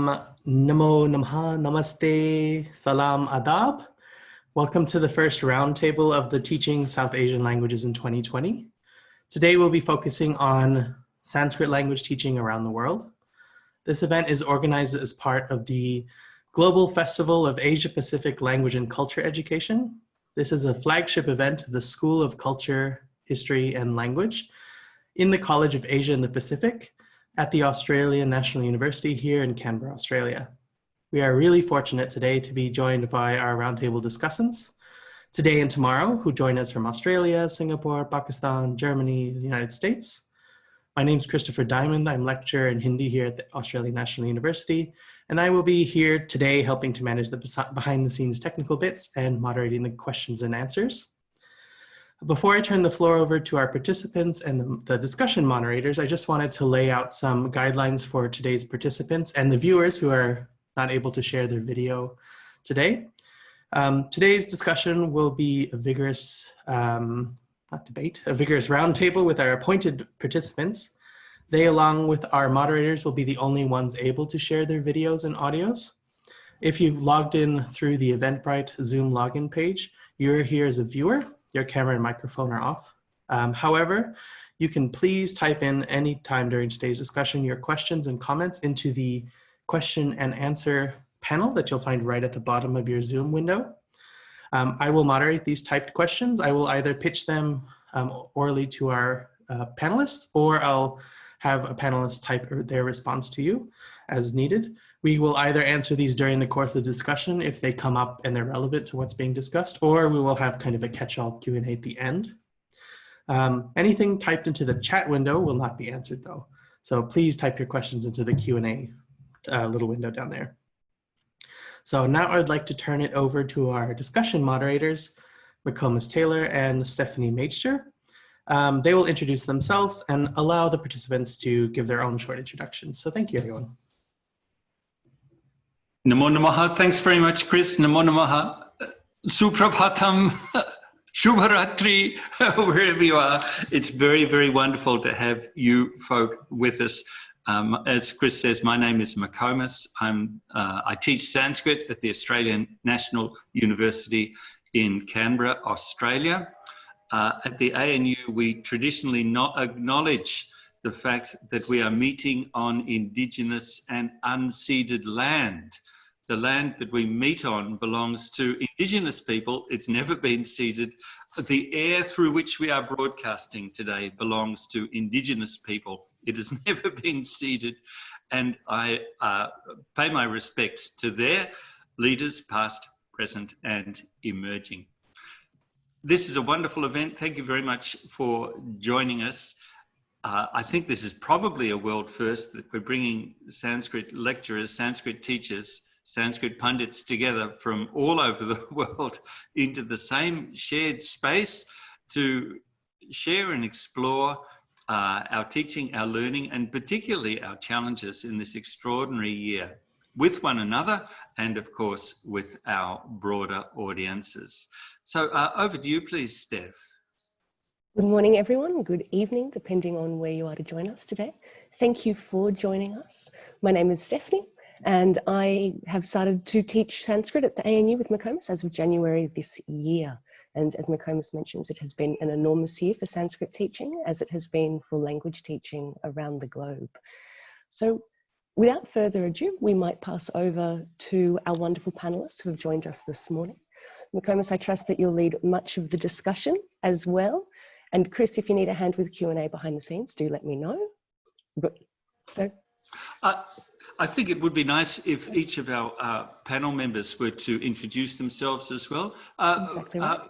Namo Namaha, Namaste, Salam Adab. Welcome to the first roundtable of the Teaching South Asian Languages in 2020. Today we'll be focusing on Sanskrit language teaching around the world. This event is organized as part of the Global Festival of Asia-Pacific Language and Culture Education. This is a flagship event of the School of Culture, History and Language in the College of Asia and the Pacific at the Australian National University here in Canberra, Australia. We are really fortunate today to be joined by our roundtable discussants today and tomorrow, who join us from Australia, Singapore, Pakistan, Germany, the United States. My name is Christopher Diamond. I'm lecturer in Hindi here at the Australian National University, and I will be here today helping to manage the behind-the-scenes technical bits and moderating the questions and answers. Before I turn the floor over to our participants and the discussion moderators, I just wanted to lay out some guidelines for today's participants and the viewers who are not able to share their video today. Today's discussion will be a vigorous, not debate, a vigorous roundtable with our appointed participants. They, along with our moderators, will be the only ones able to share their videos and audios. If you've logged in through the Eventbrite Zoom login page, you're here as a viewer. Your camera and microphone are off. However, you can please type in any time during today's discussion your questions and comments into the question and answer panel that you'll find right at the bottom of your Zoom window. I will moderate these typed questions. I will either pitch them orally to our panelists, or I'll have a panelist type their response to you as needed. We will either answer these during the course of the discussion if they come up and they're relevant to what's being discussed, or we will have kind of a catch-all Q&A at the end. Anything typed into the chat window will not be answered though. So please type your questions into the Q&A little window down there. So now I'd like to turn it over to our discussion moderators, McComas Taylor and Stephanie Majcher. They will introduce themselves and allow the participants to give their own short introductions. So thank you, everyone. Namo Namaha. Thanks very much, Chris. Namo Namaha. Suprabhatam, Shubharatri, wherever you are. It's very, very wonderful to have you folk with us. As Chris says, my name is McComas. I teach Sanskrit at the Australian National University in Canberra, Australia. At the ANU, we traditionally not acknowledge the fact that we are meeting on Indigenous and unceded land. The land that we meet on belongs to Indigenous people. It's never been ceded. The air through which we are broadcasting today belongs to Indigenous people. It has never been ceded. And I pay my respects to their leaders, past, present, and emerging. This is a wonderful event. Thank you very much for joining us. I think this is probably a world first, that we're bringing Sanskrit lecturers, Sanskrit teachers, Sanskrit pundits together from all over the world into the same shared space to share and explore our teaching, our learning, and particularly our challenges in this extraordinary year with one another and, of course, with our broader audiences. So over to you, please, Steph. Good morning, everyone. Good evening, depending on where you are to join us today. Thank you for joining us. My name is Stephanie, and I have started to teach Sanskrit at the ANU with McComas as of January this year. And as McComas mentions, it has been an enormous year for Sanskrit teaching, as it has been for language teaching around the globe. So without further ado, we might pass over to our wonderful panelists who have joined us this morning. McComas, I trust that you'll lead much of the discussion as well. And Chris, if you need a hand with Q&A behind the scenes, do let me know. So, I think it would be nice if each of our panel members were to introduce themselves as well. Exactly right.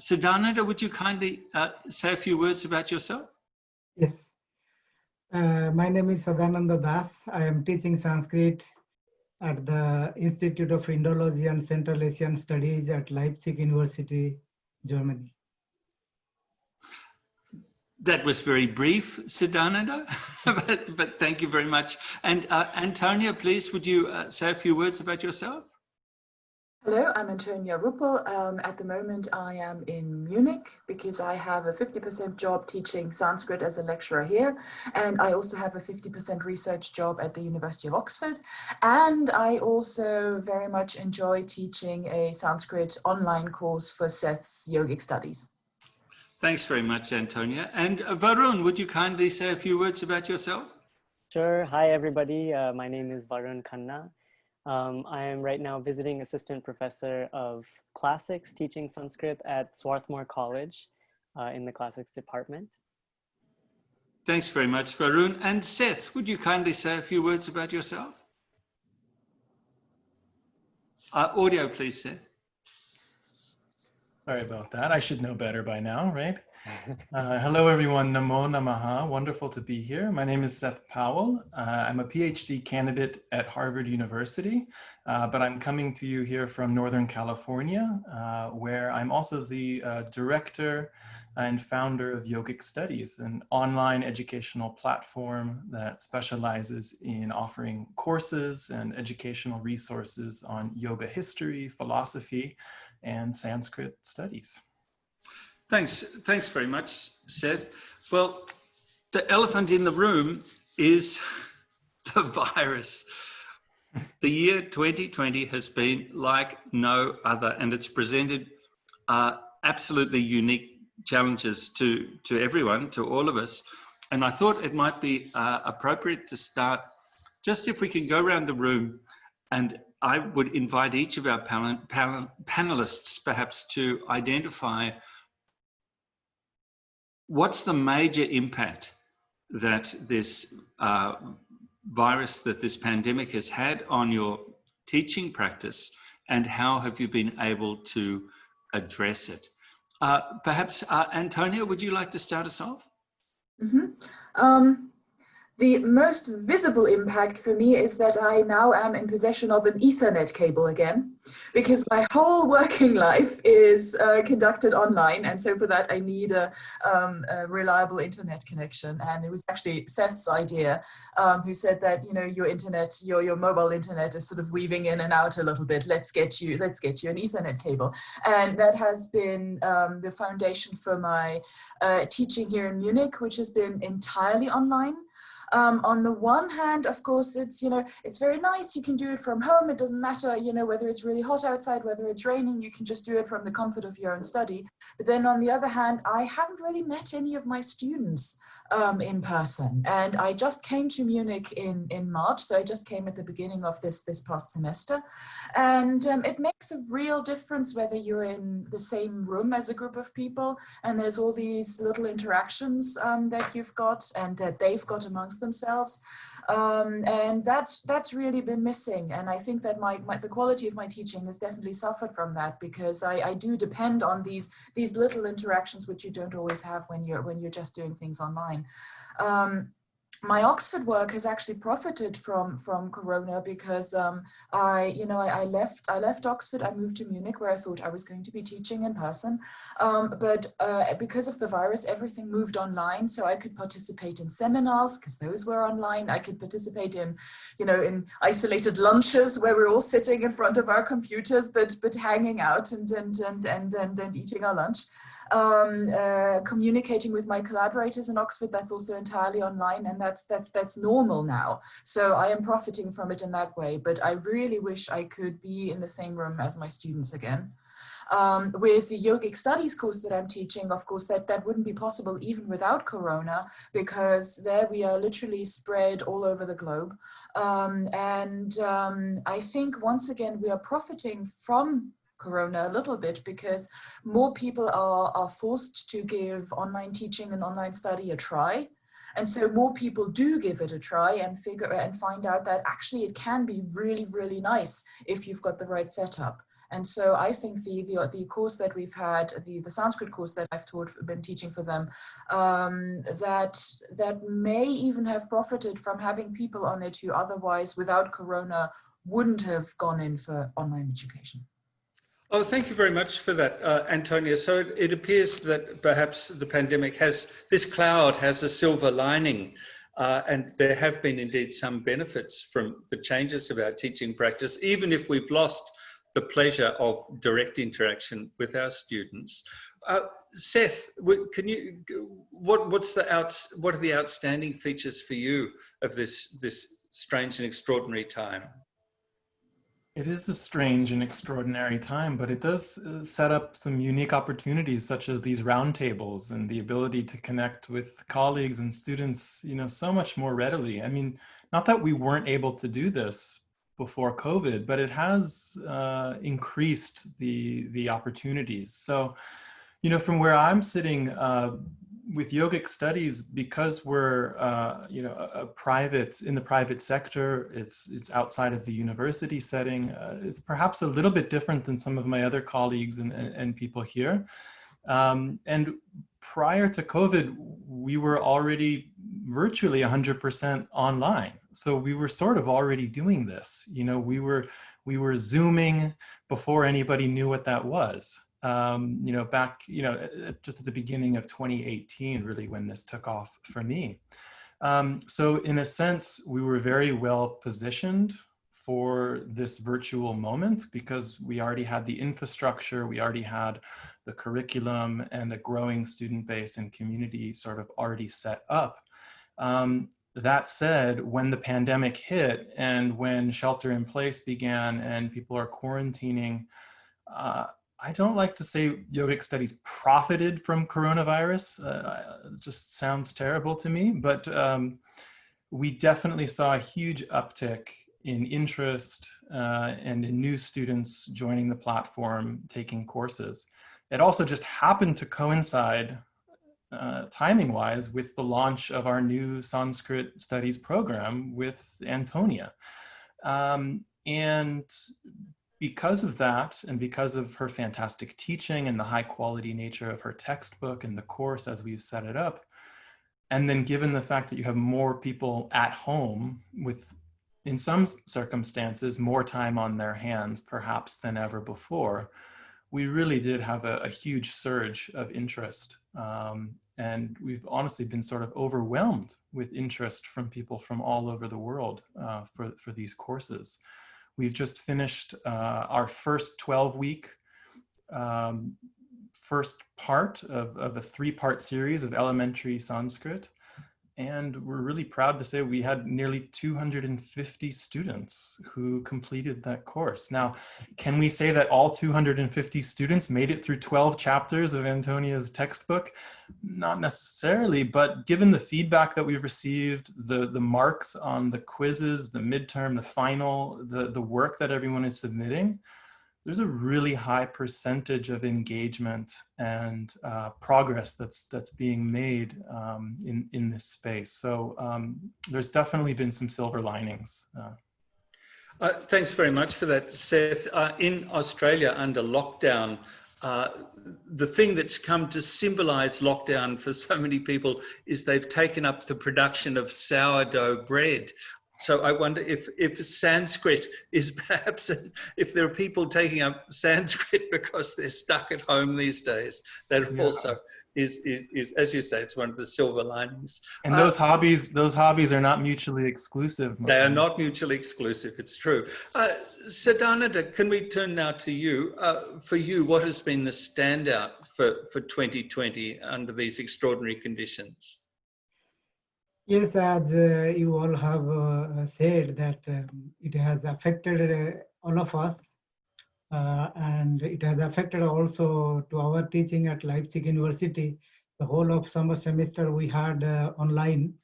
Sadananda, would you kindly say a few words about yourself? Yes. My name is Sadananda Das. I am teaching Sanskrit at the Institute of Indology and Central Asian Studies at Leipzig University, Germany. That was very brief, Sadananda, but thank you very much. And Antonia, please, would you say a few words about yourself? Hello, I'm Antonia Ruppel. At the moment, I am in Munich because I have a 50% job teaching Sanskrit as a lecturer here. And I also have a 50% research job at the University of Oxford. And I also very much enjoy teaching a Sanskrit online course for Seth's yogic studies. Thanks very much, Antonia. And Varun, would you kindly say a few words about yourself? Sure. Hi, everybody. My name is Varun Khanna. I am right now visiting assistant professor of classics, teaching Sanskrit at Swarthmore College in the classics department. Thanks very much, Varun. And Seth, would you kindly say a few words about yourself? Audio, please, Seth. Sorry about that. I should know better by now, right? Hello, everyone. Namo Namaha. Wonderful to be here. My name is Seth Powell. I'm a PhD candidate at Harvard University, but I'm coming to you here from Northern California, where I'm also the director and founder of Yogic Studies, an online educational platform that specializes in offering courses and educational resources on yoga history, philosophy, and Sanskrit studies. Thanks very much, Seth. Well, the elephant in the room is the virus. The year 2020 has been like no other, and it's presented absolutely unique challenges to everyone, to all of us. And I thought it might be appropriate to start, just if we can go around the room, and I would invite each of our panelists perhaps to identify what's the major impact that this virus, that this pandemic has had on your teaching practice, and how have you been able to address it? Perhaps, Antonia, would you like to start us off? Mm-hmm. The most visible impact for me is that I now am in possession of an Ethernet cable again, because my whole working life is conducted online. And so for that, I need a reliable internet connection. And it was actually Seth's idea, who said that, you know, your internet, your mobile internet is sort of weaving in and out a little bit. Let's get you an Ethernet cable. And that has been the foundation for my teaching here in Munich, which has been entirely online. On the one hand, of course, it's, you know, it's very nice. You can do it from home. It doesn't matter, you know, whether it's really hot outside, whether it's raining, you can just do it from the comfort of your own study. But then on the other hand, I haven't really met any of my students in person. And I just came to Munich in March. So I just came at the beginning of this past semester. And it makes a real difference whether you're in the same room as a group of people and there's all these little interactions that you've got and that they've got amongst themselves. And that's really been missing. And I think that the quality of my teaching has definitely suffered from that, because I do depend on these little interactions which you don't always have when you're just doing things online. My Oxford work has actually profited from Corona, because I left Oxford. I moved to Munich, where I thought I was going to be teaching in person, but because of the virus, everything moved online. So I could participate in seminars because those were online. I could participate in isolated lunches where we're all sitting in front of our computers, but hanging out and eating our lunch. Communicating with my collaborators in Oxford, that's also entirely online, and that's normal now. So I am profiting from it in that way, but I really wish I could be in the same room as my students again. With the yogic studies course that I'm teaching, of course, that wouldn't be possible even without Corona, because there we are literally spread all over the globe. I think once again, we are profiting from Corona a little bit, because more people are forced to give online teaching and online study a try. And so more people do give it a try and find out that actually it can be really, really nice if you've got the right setup. And so I think the course that we've had, the Sanskrit course that I've been teaching for them, that may even have profited from having people on it who otherwise, without Corona, wouldn't have gone in for online education. Oh, thank you very much for that, Antonia. So it appears that perhaps the pandemic this cloud has a silver lining, and there have been indeed some benefits from the changes of our teaching practice, even if we've lost the pleasure of direct interaction with our students. Seth, can you, what are the outstanding features for you of this strange and extraordinary time? It is a strange and extraordinary time, but it does set up some unique opportunities, such as these roundtables and the ability to connect with colleagues and students, you know, so much more readily. I mean, not that we weren't able to do this before COVID, but it has increased the opportunities. So, you know, from where I'm sitting with yogic studies, because we're you know, in the private sector, it's outside of the university setting. It's perhaps a little bit different than some of my other colleagues and people here. And prior to COVID, we were already virtually 100% online. So we were sort of already doing this. You know, we were Zooming before anybody knew what that was. You know, back, you know, just at the beginning of 2018, really, when this took off for me. So in a sense, we were very well positioned for this virtual moment because we already had the infrastructure, we already had the curriculum and a growing student base and community sort of already set up. That said, when the pandemic hit and when shelter in place began and people are quarantining, I don't like to say yogic studies profited from coronavirus. It just sounds terrible to me, but we definitely saw a huge uptick in interest and in new students joining the platform, taking courses. It also just happened to coincide timing-wise with the launch of our new Sanskrit studies program with Antonia. And because of that, and because of her fantastic teaching and the high quality nature of her textbook and the course as we've set it up, and then given the fact that you have more people at home with, in some circumstances, more time on their hands perhaps than ever before, we really did have a huge surge of interest. And we've honestly been sort of overwhelmed with interest from people from all over the world for these courses. We've just finished our first 12-week first part of a 3-part series of elementary Sanskrit. And we're really proud to say we had nearly 250 students who completed that course. Now, can we say that all 250 students made it through 12 chapters of Antonia's textbook? Not necessarily, but given the feedback that we've received, the marks on the quizzes, the midterm, the final, the work that everyone is submitting, there's a really high percentage of engagement and progress that's being made in this space. So there's definitely been some silver linings. Thanks very much for that, Seth. In Australia, under lockdown, the thing that's come to symbolize lockdown for so many people is they've taken up the production of sourdough bread. So I wonder if Sanskrit is perhaps, if there are people taking up Sanskrit because they're stuck at home these days, that also is, as you say, it's one of the silver linings. And those hobbies are not mutually exclusive. They are not mutually exclusive, it's true. Sadananda, can we turn now to you? For you, what has been the standout for 2020 under these extraordinary conditions? Yes, as you all have said, that it has affected all of us, and it has affected also to our teaching at Leipzig University. The whole of summer semester we had online,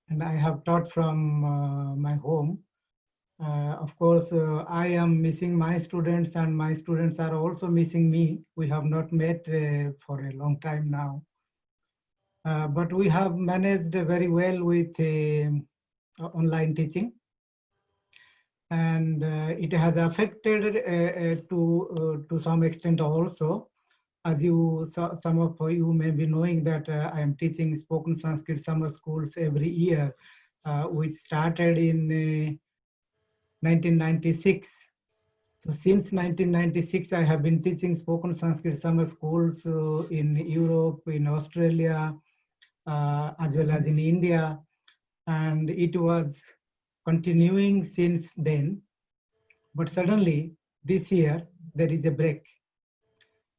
and I have taught from my home. Of course, I am missing my students, and my students are also missing me. We have not met for a long time now. But we have managed very well with online teaching, and it has affected to some extent also. As you some of you may be knowing that I am teaching spoken Sanskrit summer schools every year, which started in 1996. So since 1996, I have been teaching spoken Sanskrit summer schools in Europe, in Australia, as well as in India, and it was continuing since then. But suddenly this year there is a break.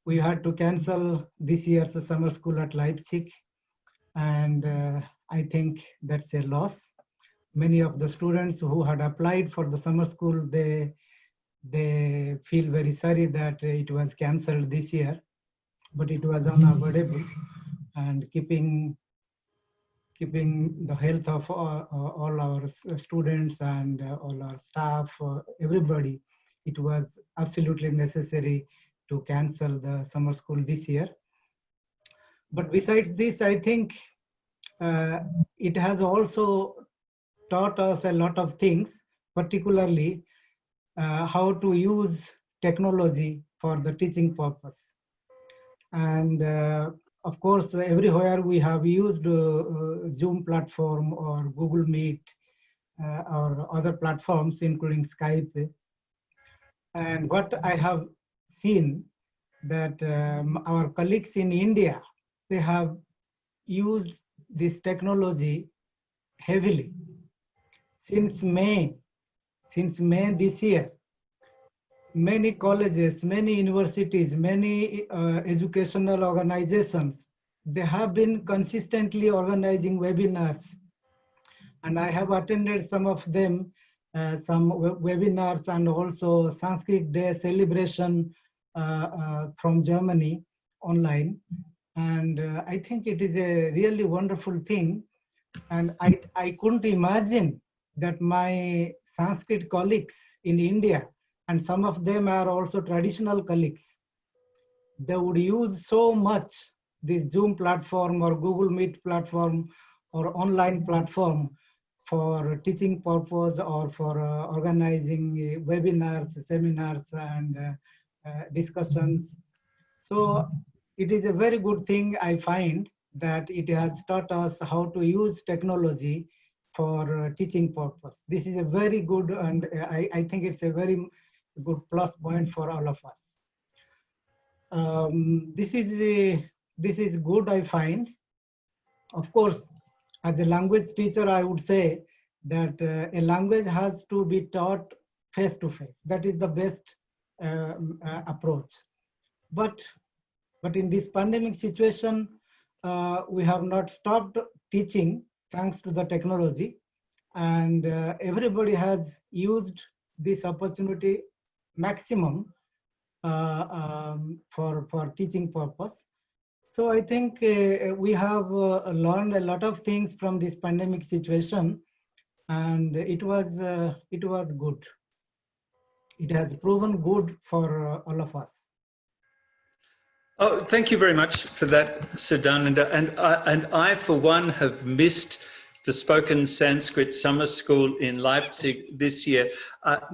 We had to cancel this year's summer school at Leipzig, and I think that's a loss. Many of the students who had applied for the summer school, they feel very sorry that it was cancelled this year, but it was unavoidable, and keeping the health of all our students and all our staff, everybody, it was absolutely necessary to cancel the summer school this year. But besides this, I think it has also taught us a lot of things, particularly how to use technology for the teaching purpose. And of course, everywhere we have used Zoom platform or Google Meet or other platforms, including Skype. And what I have seen that our colleagues in India, they have used this technology heavily. Since May this year, many colleges, many universities, many educational organizations, they have been consistently organizing webinars. And I have attended some of them, some webinars, and also Sanskrit Day celebration from Germany online. And I think it is a really wonderful thing. And I couldn't imagine that my Sanskrit colleagues in India, and some of them are also traditional colleagues, they would use so much this Zoom platform or Google Meet platform or online platform for teaching purpose or for organizing webinars, seminars, and discussions. So it is a very good thing, I find, that it has taught us how to use technology for teaching purpose. This is a very good, and I think it's a very good plus point for all of us. This is good, I find. Of course, as a language teacher, I would say that a language has to be taught face to face. That is the best approach. But in this pandemic situation, we have not stopped teaching thanks to the technology, and everybody has used this opportunity maximum for teaching purpose. So I think we have learned a lot of things from this pandemic situation, and it was good. It has proven good for all of us. Oh, thank you very much for that, Sadananda. And I, for one, have missed the spoken Sanskrit summer school in Leipzig this year.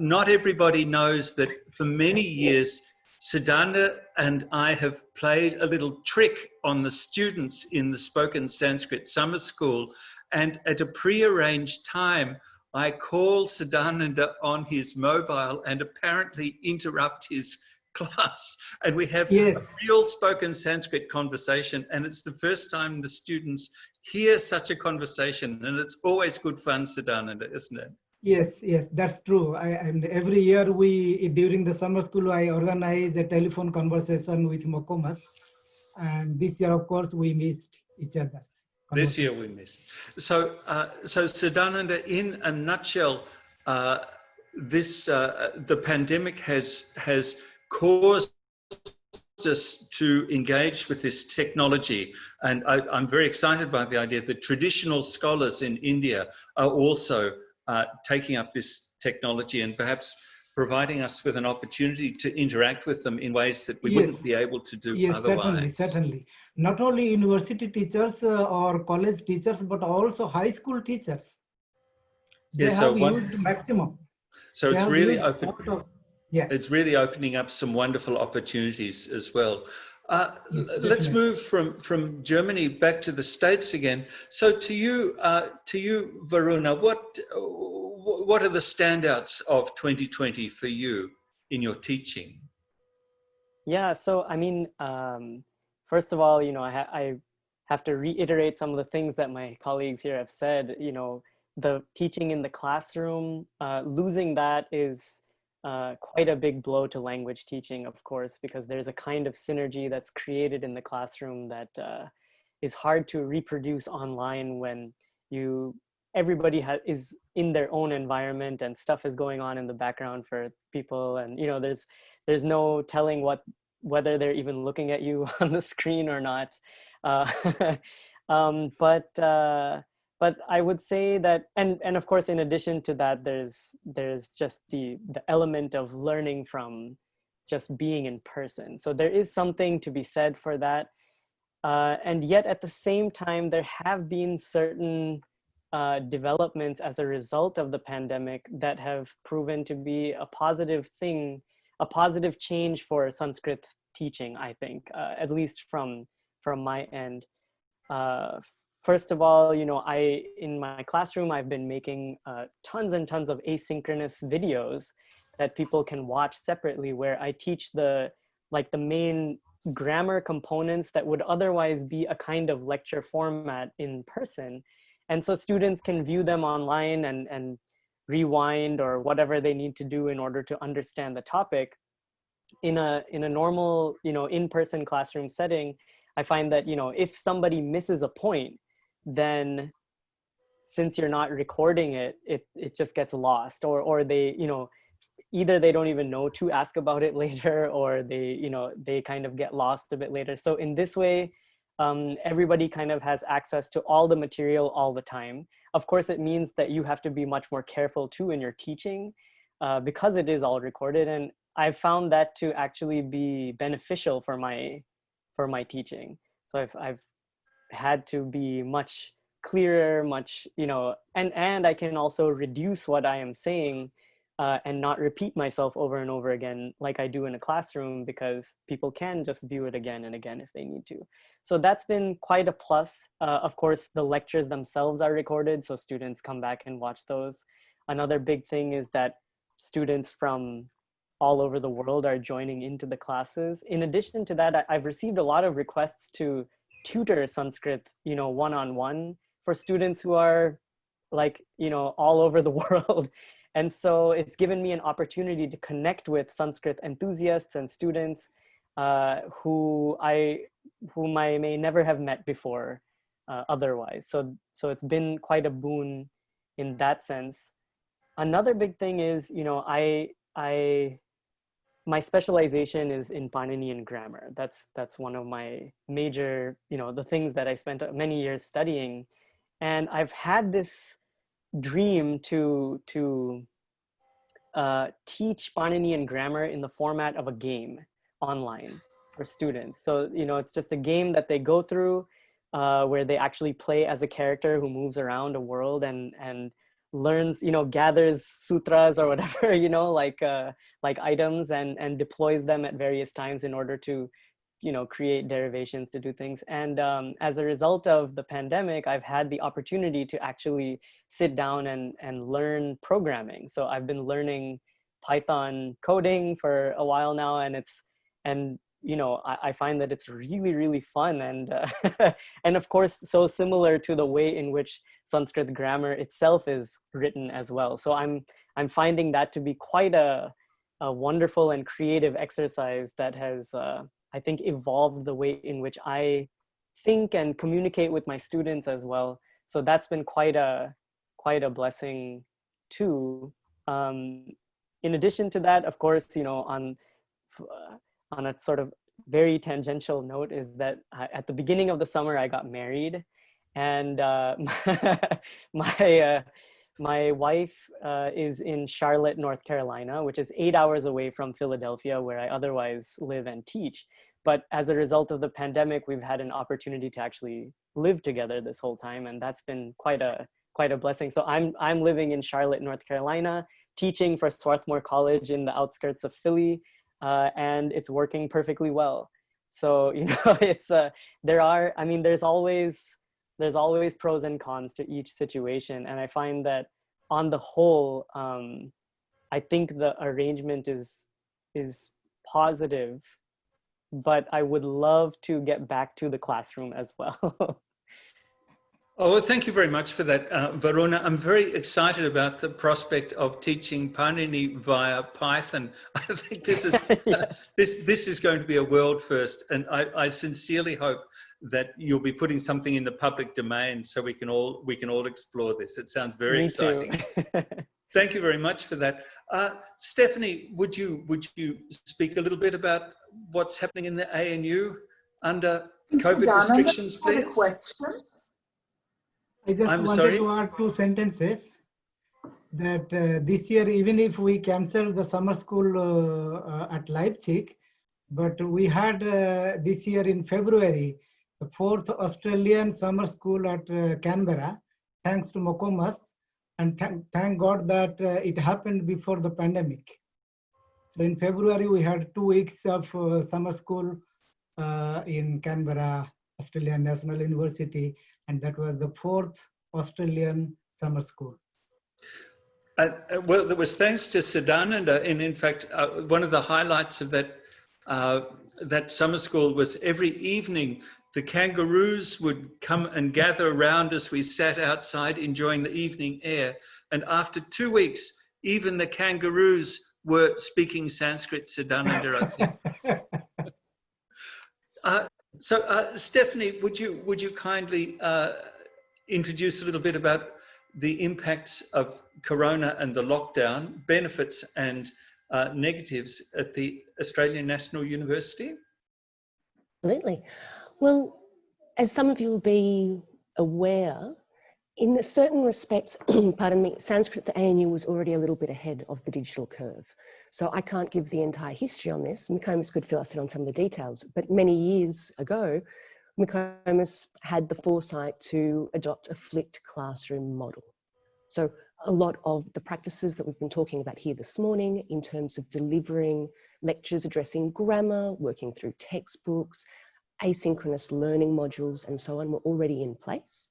Not everybody knows that for many years, Sadananda and I have played a little trick on the students in the spoken Sanskrit summer school. And at a pre-arranged time, I call Sadananda on his mobile and apparently interrupt his class, and we have a real spoken Sanskrit conversation, and it's the first time the students hear such a conversation, and it's always good fun, Sadananda, isn't it? Yes, that's true. And every year during the summer school, I organize a telephone conversation with McComas, and this year, of course, we missed each other. This year we missed. So Sadananda, in a nutshell, the pandemic has caused us to engage with this technology, and I'm very excited by the idea that traditional scholars in India are also taking up this technology and perhaps providing us with an opportunity to interact with them in ways that we wouldn't be able to do otherwise. Certainly. Not only university teachers or college teachers, but also high school teachers. They have used maximum. So it's really open. It's really opening up some wonderful opportunities as well. Let's move from Germany back to the States again. So to you, Varuna, what are the standouts of 2020 for you in your teaching? Yeah, so I mean, first of all, I have to reiterate some of the things that my colleagues here have said. The teaching in the classroom, losing that is quite a big blow to language teaching, of course, because there's a kind of synergy that's created in the classroom that is hard to reproduce online when everybody is in their own environment and stuff is going on in the background for people, and there's no telling whether they're even looking at you on the screen or not. But I would say that, and of course, in addition to that, there's just the element of learning from just being in person. So there is something to be said for that. And yet at the same time, there have been certain developments as a result of the pandemic that have proven to be a positive thing, a positive change for Sanskrit teaching, I think, at least from my end. First of all, in my classroom, I've been making tons and tons of asynchronous videos that people can watch separately, where I teach the main grammar components that would otherwise be a kind of lecture format in person. And so students can view them online and rewind or whatever they need to do in order to understand the topic. In a normal, in-person classroom setting, I find that, if somebody misses a point, then since you're not recording it, it just gets lost, or they, either they don't even know to ask about it later, or they kind of get lost a bit later. So in this way, everybody kind of has access to all the material all the time. Of course, it means that you have to be much more careful too in your teaching, because it is all recorded. And I've found that to actually be beneficial for my teaching. So I've had to be much clearer, much, and I can also reduce what I am saying and not repeat myself over and over again like I do in a classroom, because people can just view it again and again if they need to. So that's been quite a plus. Of course, the lectures themselves are recorded, so students come back and watch those. Another big thing is that students from all over the world are joining into the classes. In addition to that, I've received a lot of requests to tutor Sanskrit, one-on-one for students who are all over the world. And so it's given me an opportunity to connect with Sanskrit enthusiasts and students whom I may never have met before otherwise. So it's been quite a boon in that sense. Another big thing is, my specialization is in Paninian grammar. That's one of my major, the things that I spent many years studying. And I've had this dream to teach Paninian grammar in the format of a game online for students. So, it's just a game that they go through where they actually play as a character who moves around a world and learns, gathers sutras or whatever, like items and deploys them at various times in order to, create derivations to do things. And as a result of the pandemic, I've had the opportunity to actually sit down and learn programming. So I've been learning Python coding for a while now, and I find that it's really, really fun. And and of course, so similar to the way in which Sanskrit grammar itself is written as well. So I'm finding that to be quite a wonderful and creative exercise that has, I think, evolved the way in which I think and communicate with my students as well. So that's been quite a blessing too. In addition to that, of course, on a sort of very tangential note, is that at the beginning of the summer, I got married, and my wife is in Charlotte, North Carolina, which is 8 hours away from Philadelphia, where I otherwise live and teach. But as a result of the pandemic, we've had an opportunity to actually live together this whole time, and that's been quite a blessing. So I'm living in Charlotte, North Carolina, teaching for Swarthmore College in the outskirts of Philly, and it's working perfectly well. So it's there's always pros and cons to each situation, and I find that on the whole, I think the arrangement is positive, but I would love to get back to the classroom as well. Oh, well, thank you very much for that, Varuna. I'm very excited about the prospect of teaching Panini via Python. I think this is Yes. this is going to be a world first, and I sincerely hope that you'll be putting something in the public domain so we can all explore this. It sounds very exciting. Me too. Thank you very much for that. Stephanie, would you speak a little bit about what's happening in the ANU under COVID Sadananda, restrictions, I have please? a question. I just I'm wanted sorry? to add 2 sentences that this year, even if we canceled the summer school at Leipzig, but we had this year in February, the 4th Australian summer school at Canberra, thanks to McComas, and thank God that it happened before the pandemic. So in February, we had 2 weeks of summer school in Canberra, Australian National University, and that was the 4th Australian summer school. Well, it was thanks to Sadananda, and in fact, one of the highlights of that that summer school was every evening the kangaroos would come and gather around as we sat outside enjoying the evening air. And after 2 weeks, even the kangaroos were speaking Sanskrit, Sadananda, I think. Stephanie, would you kindly introduce a little bit about the impacts of Corona and the lockdown, benefits and negatives at the Australian National University? Absolutely. Well, as some of you will be aware, in certain respects, pardon me, Sanskrit at the ANU was already a little bit ahead of the digital curve. So I can't give the entire history on this. McComas could fill us in on some of the details, but many years ago, McComas had the foresight to adopt a flipped classroom model. So a lot of the practices that we've been talking about here this morning in terms of delivering lectures addressing grammar, working through textbooks, asynchronous learning modules and so on were already in place.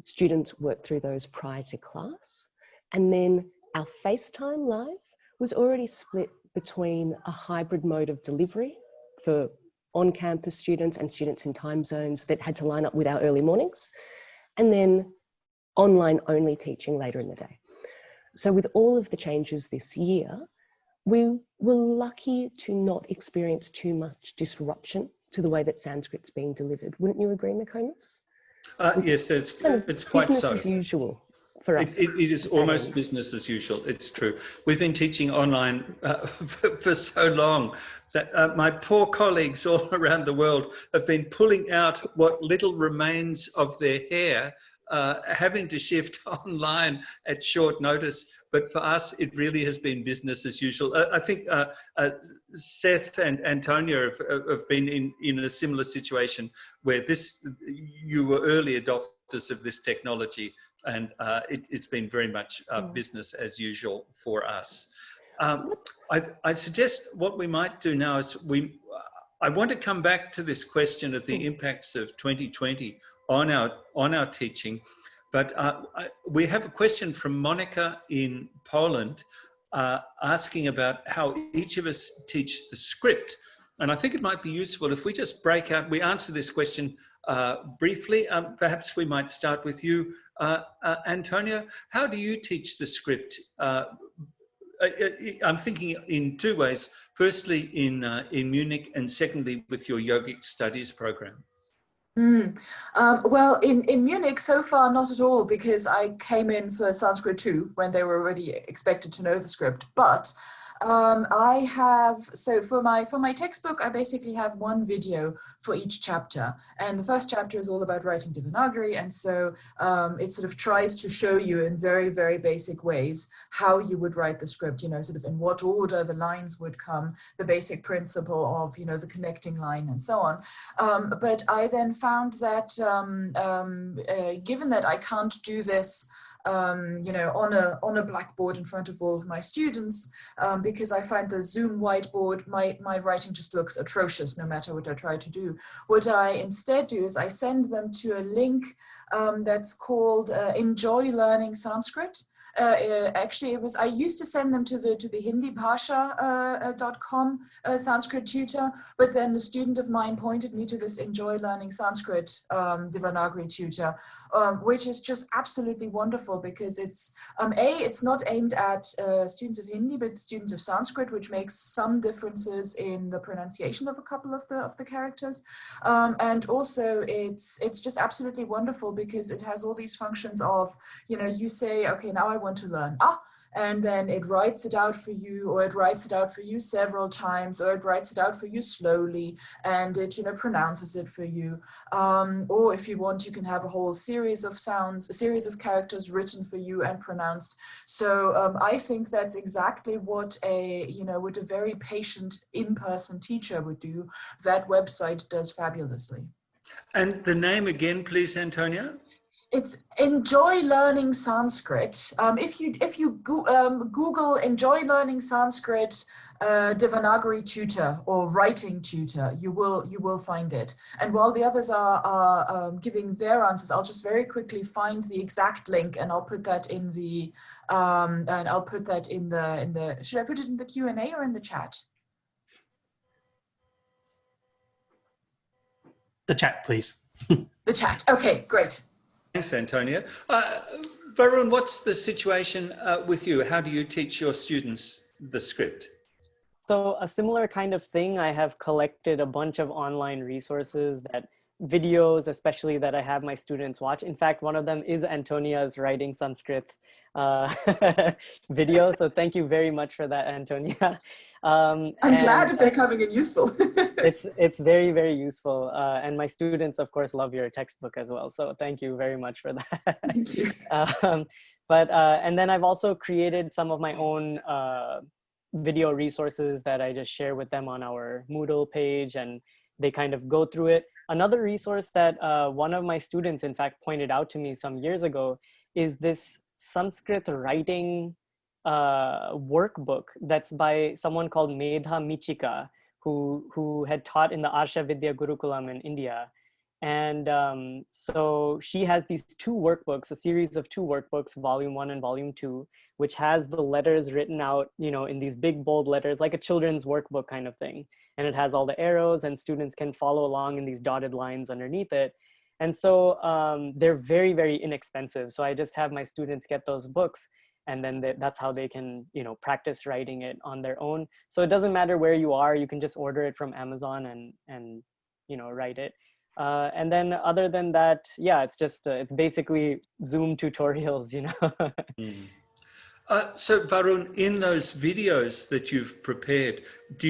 Students worked through those prior to class. And then our FaceTime Live was already split between a hybrid mode of delivery for on-campus students and students in time zones that had to line up with our early mornings, and then online only teaching later in the day. So with all of the changes this year, we were lucky to not experience too much disruption to the way that Sanskrit's being delivered. Wouldn't you agree, McComas? Yes, it's quite business so. as usual for us. It is almost business as usual. It's true. We've been teaching online for so long that my poor colleagues all around the world have been pulling out what little remains of their hair, having to shift online at short notice. But for us, it really has been business as usual. I think Seth and Antonia have been in a similar situation where you were early adopters of this technology, and it's been very much business as usual for us. I suggest what we might do now is I want to come back to this question of the impacts of 2020 on our teaching. But we have a question from Monica in Poland asking about how each of us teach the script. And I think it might be useful if we just break out, we answer this question briefly. Perhaps we might start with you, Antonia. How do you teach the script? I'm thinking in 2 ways. Firstly, in Munich, and secondly, with your yogic studies program. Well, in Munich, so far, not at all, because I came in for Sanskrit 2 when they were already expected to know the script. But I have, so for my textbook, I basically have 1 video for each chapter. And the first chapter is all about writing Devanagari. And so it sort of tries to show you in very, very basic ways how you would write the script, sort of in what order the lines would come, the basic principle of, the connecting line and so on. But I then found that given that I can't do this on a blackboard in front of all of my students, because I find the Zoom whiteboard, my writing just looks atrocious no matter what I try to do. What I instead do is I send them to a link that's called Enjoy Learning Sanskrit. actually it was, I used to send them to the HindiBhasha.com Sanskrit tutor, but then a student of mine pointed me to this Enjoy Learning Sanskrit Devanagari tutor, which is just absolutely wonderful because it's it's not aimed at students of Hindi but students of Sanskrit, which makes some differences in the pronunciation of a couple of the characters, and also it's just absolutely wonderful because it has all these functions of, you know, you say, okay, now I want to learn and then it writes it out for you, or it writes it out for you several times, or it writes it out for you slowly, and it, you know, pronounces it for you. Or if you want, you can have a whole series of sounds, a series of characters written for you and pronounced. So I think that's exactly what a very patient in-person teacher would do. That website does fabulously. And the name again, please, Antonia? It's Enjoy Learning Sanskrit. If you Google Enjoy Learning Sanskrit Devanagari tutor or writing tutor, you will find it. And while the others are giving their answers, I'll just very quickly find the exact link and I'll put that in the should I put it in the Q&A or in the chat? The chat, please. The chat. Okay, great. Thanks, Antonia. Varun, what's the situation with you? How do you teach your students the script? So a similar kind of thing, I have collected a bunch of online resources, videos especially, that I have my students watch. In fact, one of them is Antonia's writing Sanskrit video. So thank you very much for that, Antonia. I'm glad if they're coming in useful. It's very, very useful. And my students, of course, love your textbook as well. So thank you very much for that. Thank you. And then I've also created some of my own video resources that I just share with them on our Moodle page, and they kind of go through it. Another resource that one of my students, in fact, pointed out to me some years ago is this Sanskrit writing workbook that's by someone called Medha Michika, who had taught in the Arsha Vidya Gurukulam in India. And so she has these two workbooks, a series of two workbooks, volume 1 and volume 2, which has the letters written out, you know, in these big bold letters, like a children's workbook kind of thing. And it has all the arrows, and students can follow along in these dotted lines underneath it. And so they're very, very inexpensive. So I just have my students get those books, and then that's how they can, you know, practice writing it on their own. So it doesn't matter where you are, you can just order it from Amazon and you know, write it. And then other than that, yeah, it's just, it's basically Zoom tutorials, you know. So Varun, in those videos that you've prepared, do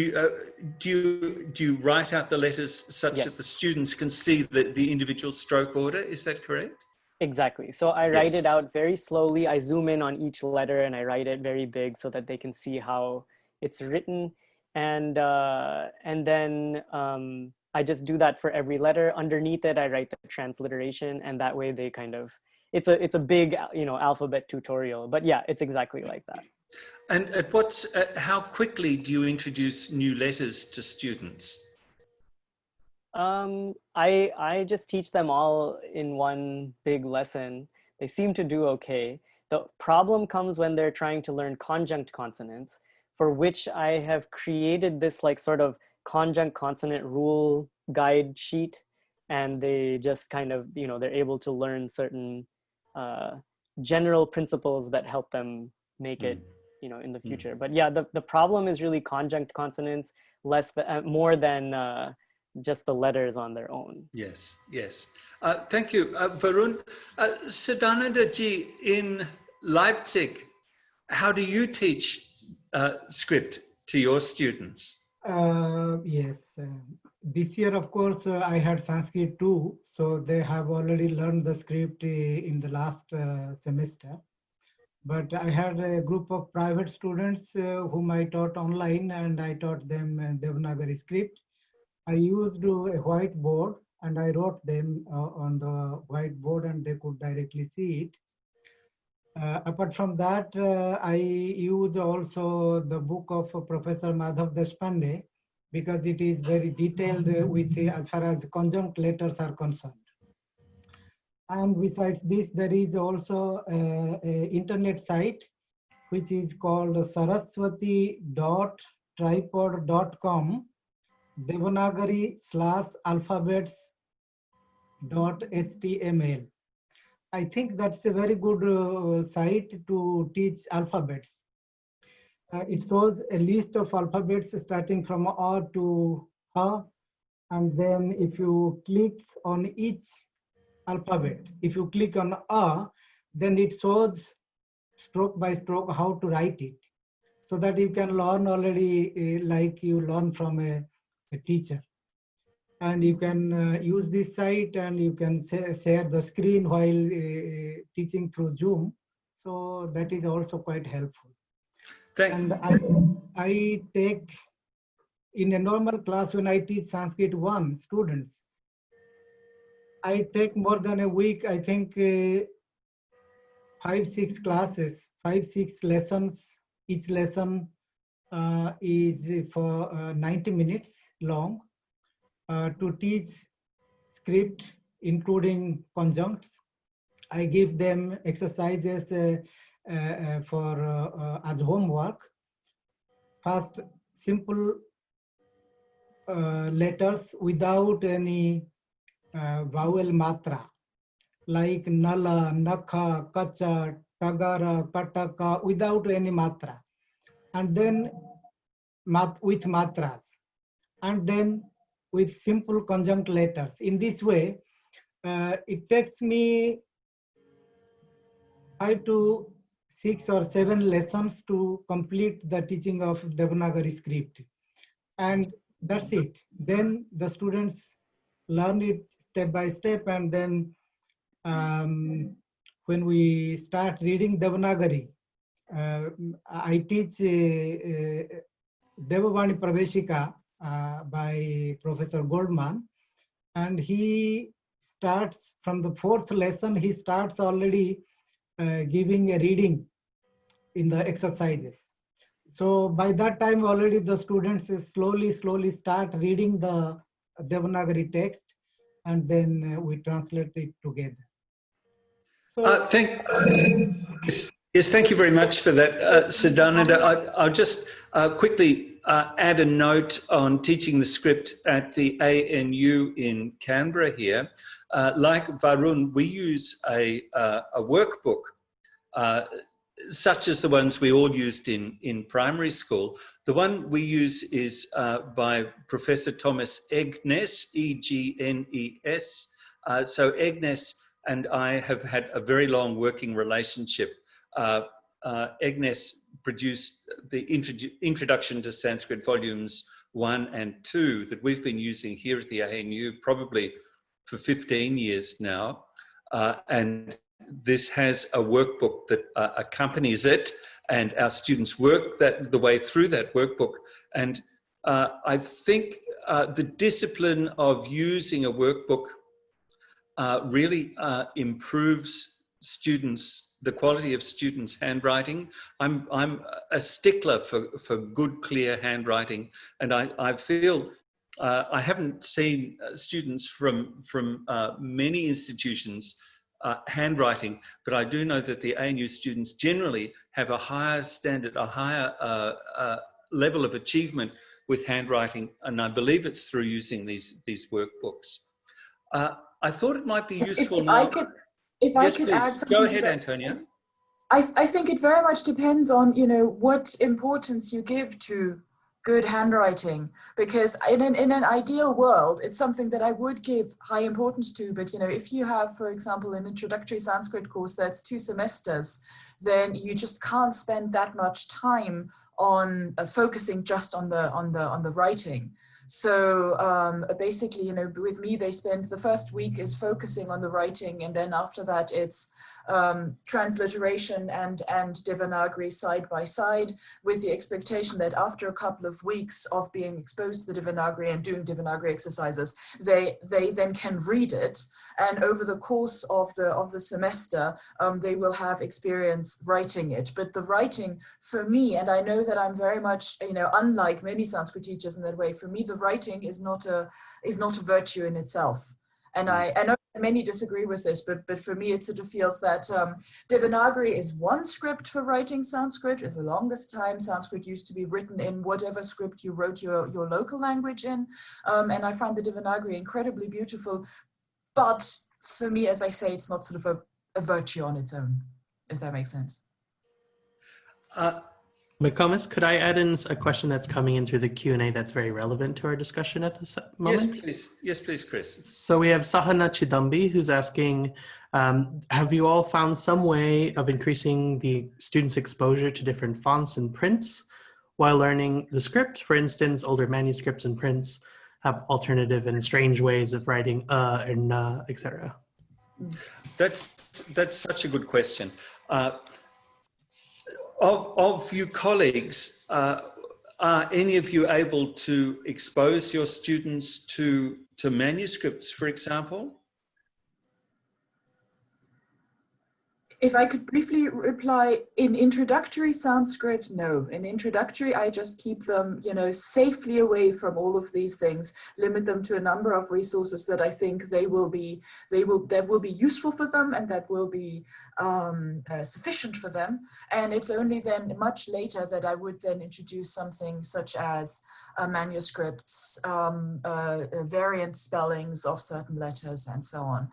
you write out the letters such Yes. that the students can see the individual stroke order? Is that correct? Exactly. So I write it out very slowly. I zoom in on each letter and I write it very big so that they can see how it's written. And then I just do that for every letter. Underneath it, I write the transliteration, and that way they kind of, it's a big, you know, alphabet tutorial. But yeah, it's exactly like that. And how quickly do you introduce new letters to students? I just teach them all in one big lesson. They seem to do okay. The problem comes when they're trying to learn conjunct consonants, for which I have created this like sort of conjunct consonant rule guide sheet, and they just kind of, you know, they're able to learn certain general principles that help them make it, you know, in the future. But yeah, the problem is really conjunct consonants, more than just the letters on their own. Yes, yes. Thank you. Varun, Sadananda ji, in Leipzig, how do you teach script to your students? Yes. This year, of course, I had Sanskrit too. So they have already learned the script in the last semester. But I had a group of private students whom I taught online, and I taught them Devanagari script. I used a whiteboard and I wrote them on the whiteboard, and they could directly see it. Apart from that, I use also the book of Professor Madhav Deshpande, because it is very detailed with as far as conjunct letters are concerned. And besides this, there is also an internet site which is called saraswati.tripod.com Devanagari/alphabets.html. I think that's a very good site to teach alphabets. It shows a list of alphabets starting from A to H, and then if you click on each alphabet, if you click on A, then it shows stroke by stroke how to write it, so that you can learn already like you learn from a teacher. And you can use this site, and you can share the screen while teaching through Zoom. So that is also quite helpful. And I take, in a normal class when I teach Sanskrit 1 students, I take more than a week, I think 5-6 classes, 5-6 lessons. Each lesson is for 90 minutes long to teach script, including conjuncts. I give them exercises as homework. First, simple letters without any vowel matra, like nala, nakha, kacha, tagara, kataka, without any matra, and then with matras, and then with simple conjunct letters. In this way, it takes me 5 to 6 or 7 lessons to complete the teaching of Devanagari script. And that's it. Then the students learn it step by step, and then when we start reading Devanagari, I teach Devavani Praveshika by Professor Goldman, and he starts from the 4th lesson, he starts already giving a reading in the exercises. So by that time already the students slowly start reading the Devanagari text, and then we translate it together. So yes, thank you very much for that, Sadananda. I'll just quickly add a note on teaching the script at the ANU in Canberra here. Like Varun, we use a workbook such as the ones we all used in primary school. The one we use is by Professor Thomas Egnes, E-G-N-E-S. So Egnes and I have had a very long working relationship. Egnes produced the Introduction to Sanskrit volumes 1 and 2 that we've been using here at the ANU probably for 15 years now. And this has a workbook that accompanies it, and our students work the way through that workbook. And I think the discipline of using a workbook really improves the quality of students' handwriting. I'm a stickler for good, clear handwriting, and I feel I haven't seen students from many institutions handwriting, but I do know that the ANU students generally have a higher standard, a higher level of achievement with handwriting, and I believe it's through using these workbooks. I thought it might be useful now. If I could add something. Go ahead, Antonia. I think it very much depends on, what importance you give to good handwriting, because in an ideal world, it's something that I would give high importance to. But, if you have, for example, an introductory Sanskrit course that's 2 semesters, then you just can't spend that much time on focusing just on the writing. So basically, with me, they spend the first week is focusing on the writing, and then after that, it's transliteration and Devanagari side by side, with the expectation that after a couple of weeks of being exposed to the Devanagari and doing Devanagari exercises, they then can read it, and over the course of the semester, they will have experience writing it. But the writing, for me, and I know that I'm very much, unlike many Sanskrit teachers in that way, for me, the writing is not a virtue in itself. And I know many disagree with this, but for me it sort of feels that Devanagari is one script for writing Sanskrit. For the longest time, Sanskrit used to be written in whatever script you wrote your local language in. And I find the Devanagari incredibly beautiful. But for me, as I say, it's not sort of a virtue on its own, if that makes sense. McComas, could I add in a question that's coming in through the Q&A that's very relevant to our discussion at this moment? Yes, please. Yes, please, Chris. So we have Sahana Chidambi who's asking, have you all found some way of increasing the students' exposure to different fonts and prints while learning the script? For instance, older manuscripts and prints have alternative and strange ways of writing and na, etc. That's such a good question. Of you colleagues, are any of you able to expose your students to manuscripts, for example? If I could briefly reply, in introductory Sanskrit, no. In introductory, I just keep them, safely away from all of these things, limit them to a number of resources that I think that will be useful for them and that will be sufficient for them. And it's only then much later that I would then introduce something such as manuscripts, variant spellings of certain letters and so on.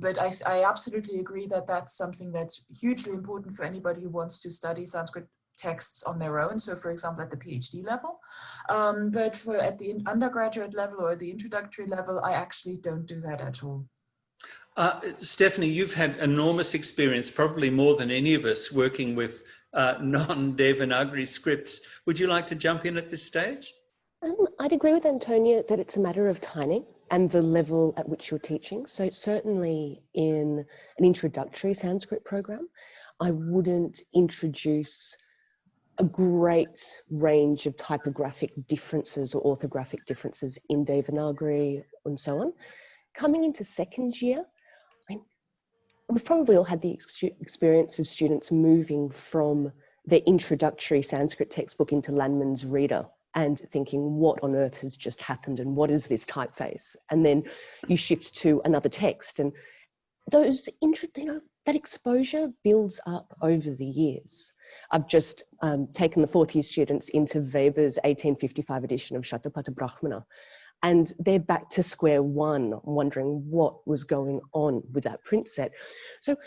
But I absolutely agree that that's something that's hugely important for anybody who wants to study Sanskrit texts on their own. So for example, at the PhD level, but at the undergraduate level or the introductory level, I actually don't do that at all. Stephanie, you've had enormous experience, probably more than any of us, working with non-Devanagari scripts. Would you like to jump in at this stage? I'd agree with Antonia that it's a matter of timing and the level at which you're teaching. So certainly in an introductory Sanskrit program, I wouldn't introduce a great range of typographic differences or orthographic differences in Devanagari and so on. Coming into second year, we've probably all had the experience of students moving from their introductory Sanskrit textbook into Landman's Reader and thinking, what on earth has just happened and what is this typeface? And then you shift to another text, and those, that exposure builds up over the years. I've just taken the fourth year students into Weber's 1855 edition of Shatapatha Brahmana, and they're back to square one, wondering what was going on with that print set. So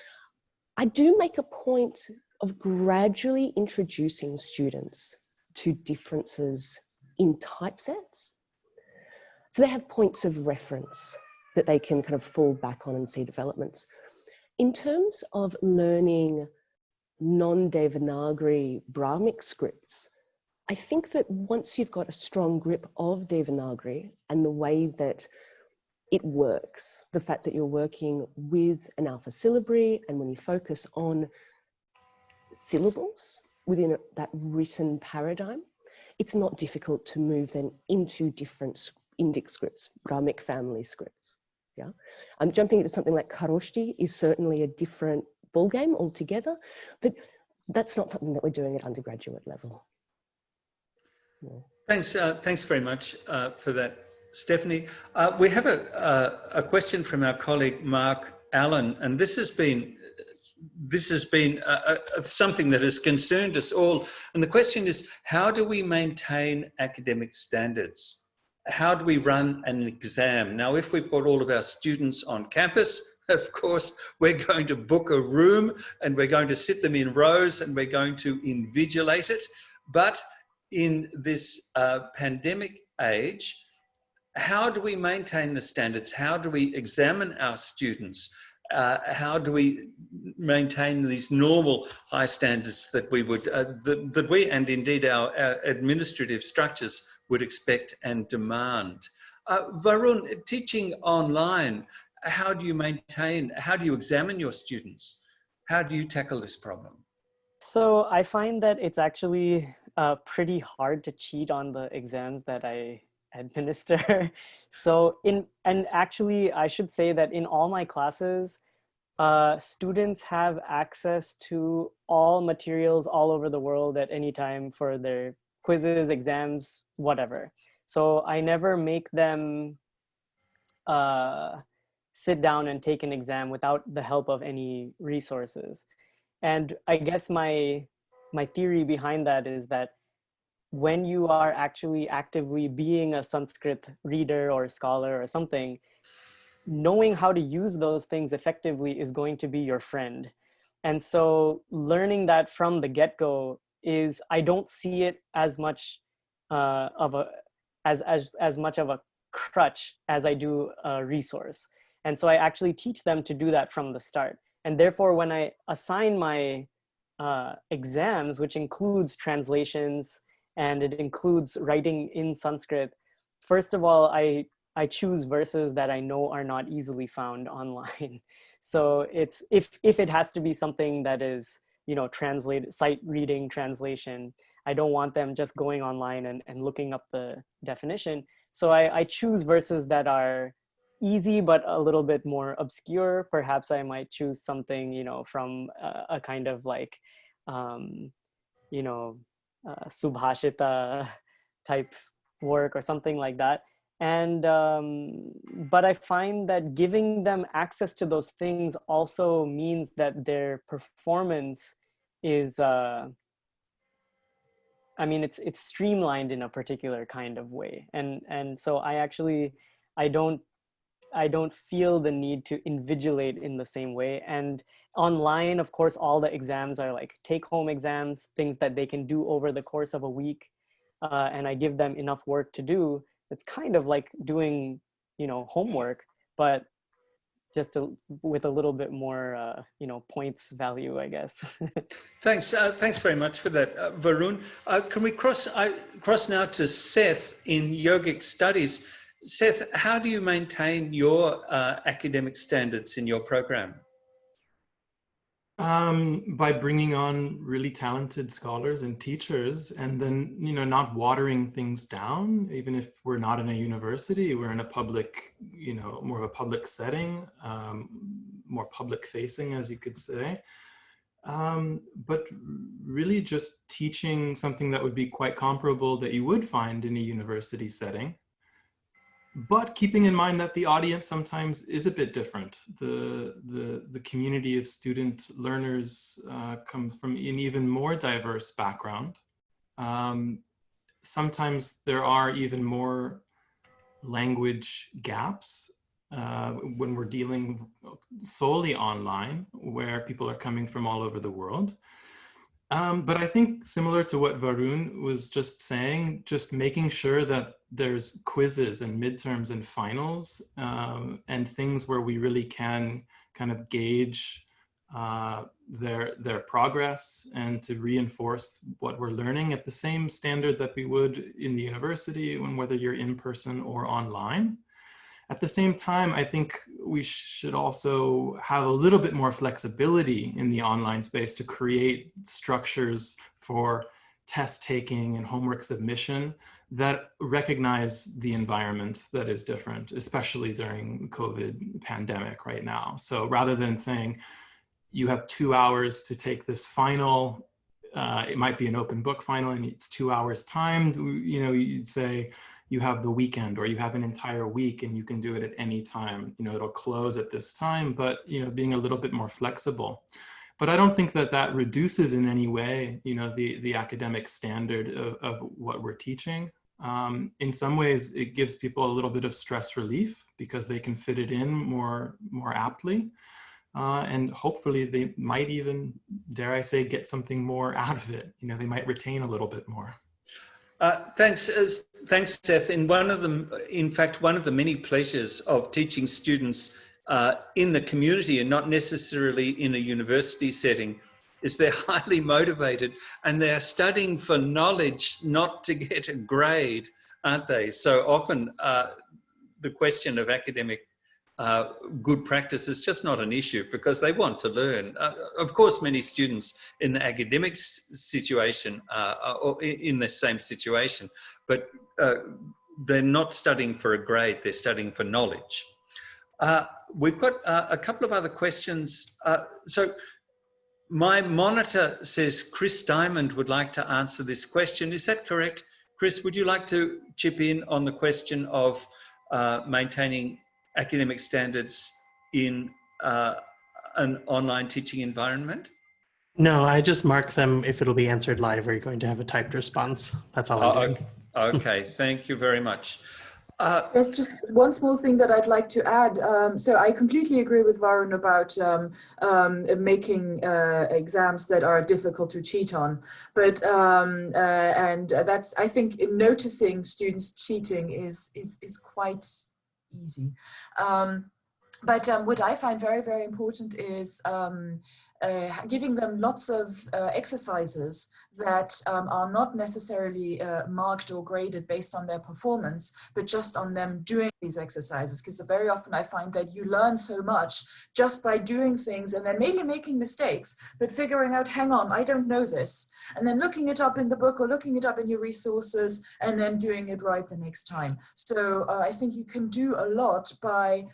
I do make a point of gradually introducing students to differences in typesets. So they have points of reference that they can kind of fall back on and see developments. In terms of learning non-Devanagari Brahmix scripts, I think that once you've got a strong grip of Devanagari and the way that it works, the fact that you're working with an alpha syllabary, and when you focus on syllables within that written paradigm, it's not difficult to move then into different Indic scripts, Brahmic family scripts. Yeah, I'm jumping into something like Kharoshti is certainly a different ballgame altogether, but that's not something that we're doing at undergraduate level. Yeah. Thanks very much for that, Stephanie. We have a question from our colleague Mark Allen, and this has been something that has concerned us all. And the question is, how do we maintain academic standards? How do we run an exam? Now, if we've got all of our students on campus, of course, we're going to book a room and we're going to sit them in rows and we're going to invigilate it. But in this pandemic age, how do we maintain the standards? How do we examine our students? How do we maintain these normal high standards that we would, that we and indeed our administrative structures would expect and demand? Varun, teaching online, how do you examine your students? How do you tackle this problem? So I find that it's actually pretty hard to cheat on the exams that I administer. And actually I should say that in all my classes, students have access to all materials all over the world at any time for their quizzes, exams, whatever. So I never make them sit down and take an exam without the help of any resources. And I guess my theory behind that is that when you are actually actively being a Sanskrit reader or scholar or something, knowing how to use those things effectively is going to be your friend. And so learning that from the get-go is, I don't see it as much as much of a crutch as I do a resource. And so I actually teach them to do that from the start. And therefore, when I assign my exams, which includes translations and it includes writing in Sanskrit, first of all, I choose verses that I know are not easily found online. So it's if it has to be something that is, you know, sight reading translation, I don't want them just going online and looking up the definition. So I choose verses that are easy but a little bit more obscure. Perhaps I might choose something, you know, from a kind of like, you know, Subhashita type work or something like that. And but I find that giving them access to those things also means that their performance is I mean, it's streamlined in a particular kind of way. And so I don't feel the need to invigilate in the same way. And online, of course, all the exams are like take-home exams, things that they can do over the course of a week. And I give them enough work to do. It's kind of like doing, you know, homework, but just with a little bit more, you know, points value, I guess. Thanks. Thanks very much for that, Varun. Can we cross now to Seth in yogic studies? Seth, how do you maintain your academic standards in your program? By bringing on really talented scholars and teachers, and then, you know, not watering things down. Even if we're not in a university, we're in a public, you know, more of a public setting, more public facing, as you could say. But really just teaching something that would be quite comparable that you would find in a university setting, but keeping in mind that the audience sometimes is a bit different. The community of student learners comes from an even more diverse background. Sometimes there are even more language gaps when we're dealing solely online, where people are coming from all over the world. But I think similar to what Varun was just saying, just making sure that there's quizzes and midterms and finals and things where we really can kind of gauge their progress and to reinforce what we're learning at the same standard that we would in the university, whether you're in person or online. At the same time, I think we should also have a little bit more flexibility in the online space to create structures for test taking and homework submission that recognize the environment that is different, especially during the COVID pandemic right now. So rather than saying you have 2 hours to take this final, it might be an open book final and it's 2 hours timed, you know, you'd say, you have the weekend or you have an entire week and you can do it at any time. You know, it'll close at this time, but, you know, being a little bit more flexible. But I don't think that that reduces in any way, you know, the academic standard of what we're teaching. In some ways, it gives people a little bit of stress relief because they can fit it in more aptly. And hopefully they might even, dare I say, get something more out of it. You know, they might retain a little bit more. Thanks, Seth. In fact, one of the many pleasures of teaching students in the community and not necessarily in a university setting is they're highly motivated and they're studying for knowledge, not to get a grade, aren't they? So often the question of academic good practice is just not an issue because they want to learn. Of course, many students in the academic situation are in the same situation, but they're not studying for a grade, they're studying for knowledge. We've got a couple of other questions. So my monitor says Chris Diamond would like to answer this question. Is that correct? Chris, would you like to chip in on the question of maintaining academic standards in an online teaching environment? No, I just mark them if it'll be answered live or you're going to have a typed response. That's all I'm doing. Okay, thank you very much. There's just one small thing that I'd like to add. So I completely agree with Varun about making exams that are difficult to cheat on. But and that's, I think, noticing students cheating is quite easy. But what I find very, very important is giving them lots of exercises that are not necessarily marked or graded based on their performance, but just on them doing these exercises. Because very often I find that you learn so much just by doing things and then maybe making mistakes, but figuring out, hang on, I don't know this. And then looking it up in the book or looking it up in your resources and then doing it right the next time. So I think you can do a lot by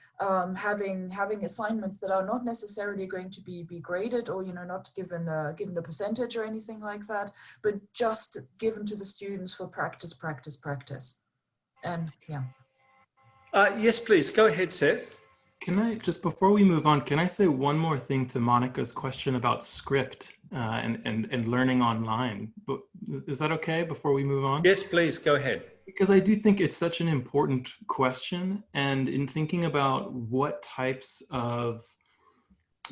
having assignments that are not necessarily going to be graded or, you know, not given a percentage or anything like that, but just given to the students for practice. And yeah. Yes, please go ahead, Seth. Can I, just before we move on, can I say one more thing to Monica's question about script and learning online? But is that okay before we move on? Yes, please go ahead. Because I do think it's such an important question. And in thinking about what types of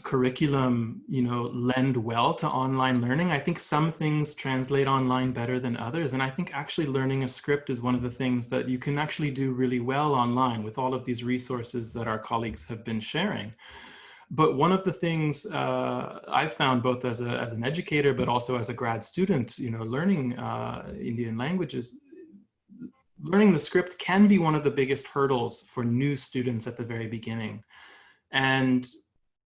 curriculum, you know, lend well to online learning, I think some things translate online better than others. And I think actually learning a script is one of the things that you can actually do really well online with all of these resources that our colleagues have been sharing. But one of the things I've found both as an educator, but also as a grad student, you know, learning Indian languages, learning the script can be one of the biggest hurdles for new students at the very beginning. And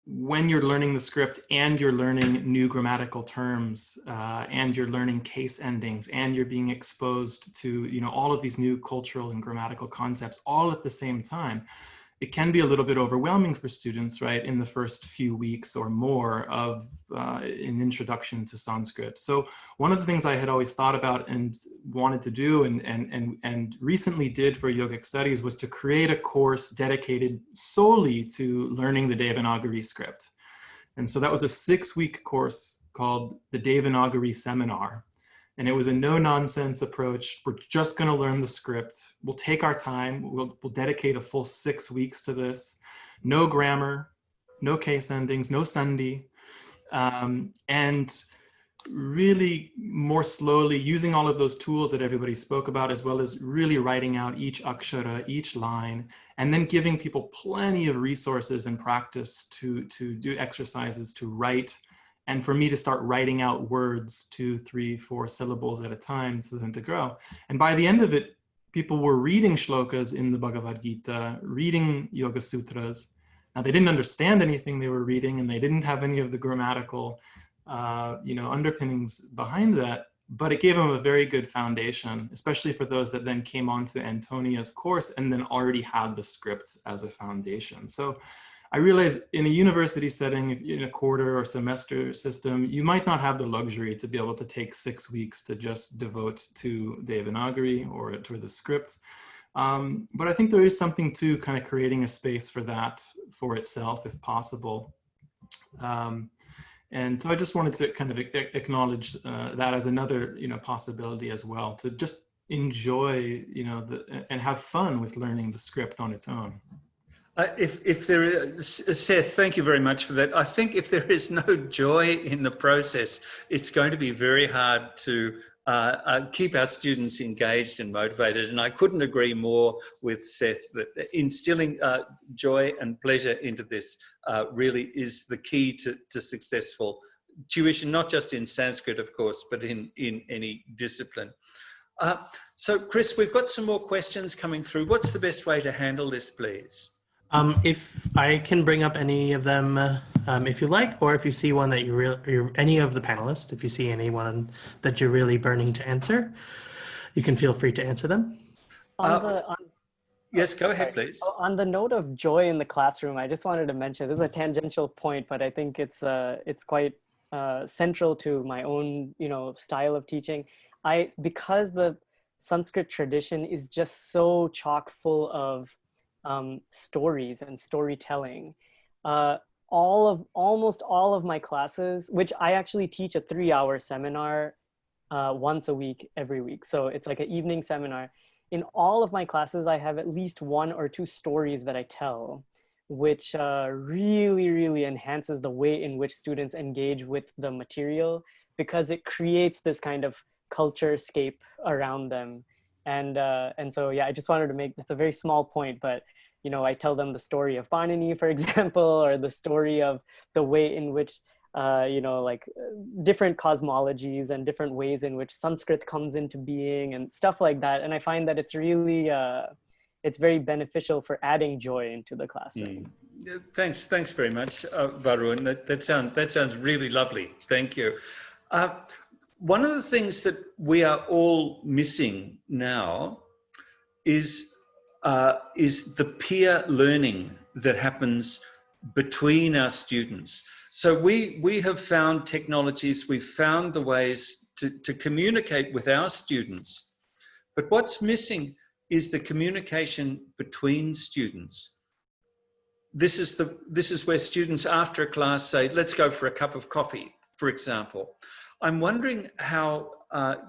when you're learning the script and you're learning new grammatical terms and you're learning case endings and you're being exposed to, you know, all of these new cultural and grammatical concepts all at the same time, it can be a little bit overwhelming for students, right, in the first few weeks or more of an introduction to Sanskrit. So one of the things I had always thought about and wanted to do and recently did for yogic studies was to create a course dedicated solely to learning the Devanagari script. And so that was a 6-week course called the Devanagari Seminar. And it was a no-nonsense approach. We're just going to learn the script. We'll take our time. We'll dedicate a full 6 weeks to this. No grammar, no case endings, no sandhi. And really more slowly using all of those tools that everybody spoke about, as well as really writing out each akshara, each line, and then giving people plenty of resources and practice to do exercises to write. And for me to start writing out words, 2, 3, 4 syllables at a time, so then to grow. And by the end of it, people were reading shlokas in the Bhagavad Gita, reading Yoga Sutras. Now they didn't understand anything they were reading, and they didn't have any of the grammatical, you know, underpinnings behind that. But it gave them a very good foundation, especially for those that then came onto Antonia's course and then already had the script as a foundation. So I realize in a university setting, in a quarter or semester system, you might not have the luxury to be able to take 6 weeks to just devote to Devanagari or to the script. But I think there is something to kind of creating a space for that for itself, if possible. And so I just wanted to kind of acknowledge that as another, you know, possibility as well, to just enjoy, you know, and have fun with learning the script on its own. If there is, Seth, thank you very much for that. I think if there is no joy in the process, it's going to be very hard to keep our students engaged and motivated. And I couldn't agree more with Seth that instilling joy and pleasure into this really is the key to successful tuition, not just in Sanskrit, of course, but in any discipline. So, Chris, we've got some more questions coming through. What's the best way to handle this, please? If I can bring up any of them, if you like, or if you see one that any of the panelists, if you see anyone that you're really burning to answer, you can feel free to answer them. Yes, go ahead, please. On the note of joy in the classroom, I just wanted to mention, this is a tangential point, but I think it's quite central to my own, you know, style of teaching. Because the Sanskrit tradition is just so chock full of stories and storytelling. almost all of my classes, which I actually teach a 3-hour seminar once a week, every week. So it's like an evening seminar. In all of my classes, I have at least 1 or 2 stories that I tell, which really, really enhances the way in which students engage with the material, because it creates this kind of culture scape around them. And so, yeah, I just wanted to make, that's a very small point, but, you know, I tell them the story of Panini, for example, or the story of the way in which, you know, like different cosmologies and different ways in which Sanskrit comes into being and stuff like that. And I find that it's really, it's very beneficial for adding joy into the classroom. Thanks very much, Varun. That sounds really lovely. Thank you. One of the things that we are all missing now is the peer learning that happens between our students. So we have found technologies, we've found the ways to communicate with our students, but what's missing is the communication between students. This is where students after a class say, let's go for a cup of coffee, for example. I'm wondering how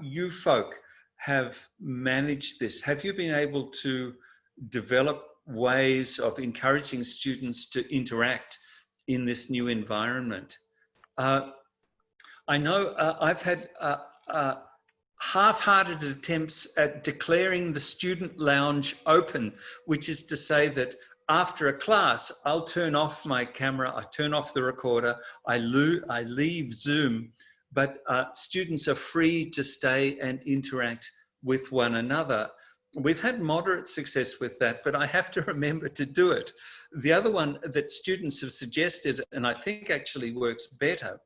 you folk have managed this. Have you been able to develop ways of encouraging students to interact in this new environment? I know I've had half-hearted attempts at declaring the student lounge open, which is to say that after a class, I'll turn off my camera, I turn off the recorder, I leave Zoom, but students are free to stay and interact with one another. We've had moderate success with that, but I have to remember to do it. The other one that students have suggested, and I think actually works better,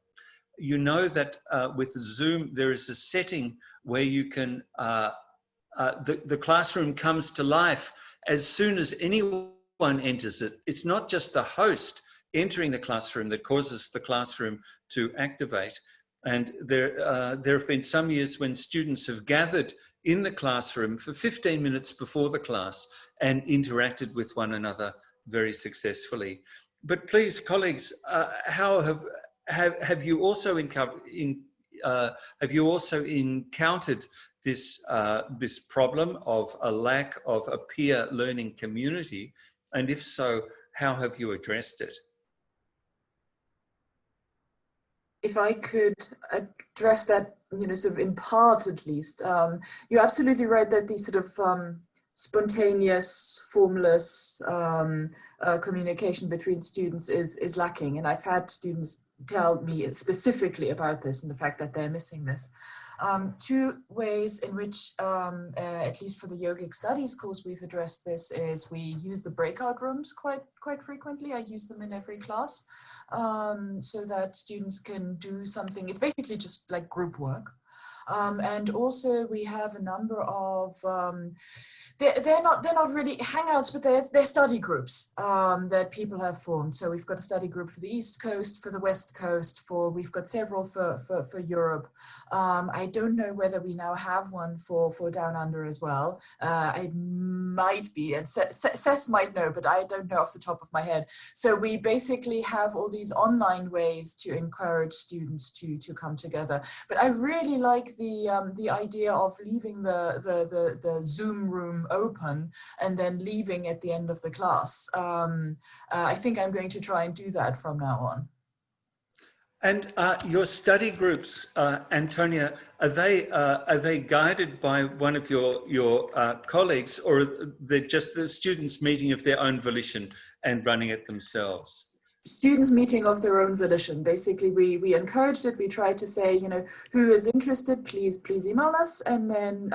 you know that with Zoom, there is a setting where you can, the classroom comes to life as soon as anyone enters it. It's not just the host entering the classroom that causes the classroom to activate. And there have been some years when students have gathered in the classroom for 15 minutes before the class and interacted with one another very successfully. But please, colleagues, how have you also encountered this this problem of a lack of a peer learning community? And if so, how have you addressed it? If I could address that, you know, sort of in part at least, you're absolutely right that these sort of spontaneous, formless communication between students is lacking. And I've had students tell me specifically about this and the fact that they're missing this. 2 ways in which, at least for the yogic studies course, we've addressed this is we use the breakout rooms quite frequently. I use them in every class so that students can do something. It's basically just like group work. And also we have a number of, they're not really hangouts, but they're study groups that people have formed. So we've got a study group for the East Coast, for the West Coast, we've got several for Europe. I don't know whether we now have one for Down Under as well. It might be, and Seth might know, but I don't know off the top of my head. So we basically have all these online ways to encourage students to come together. But I really like the idea of leaving the Zoom room open and then leaving at the end of the class. I think I'm going to try and do that from now on. And your study groups, Antonia, are they guided by one of your colleagues, or they're just the students meeting of their own volition and running it themselves? Students meeting of their own volition. Basically, we encouraged it. We tried to say, you know, who is interested, please email us, and then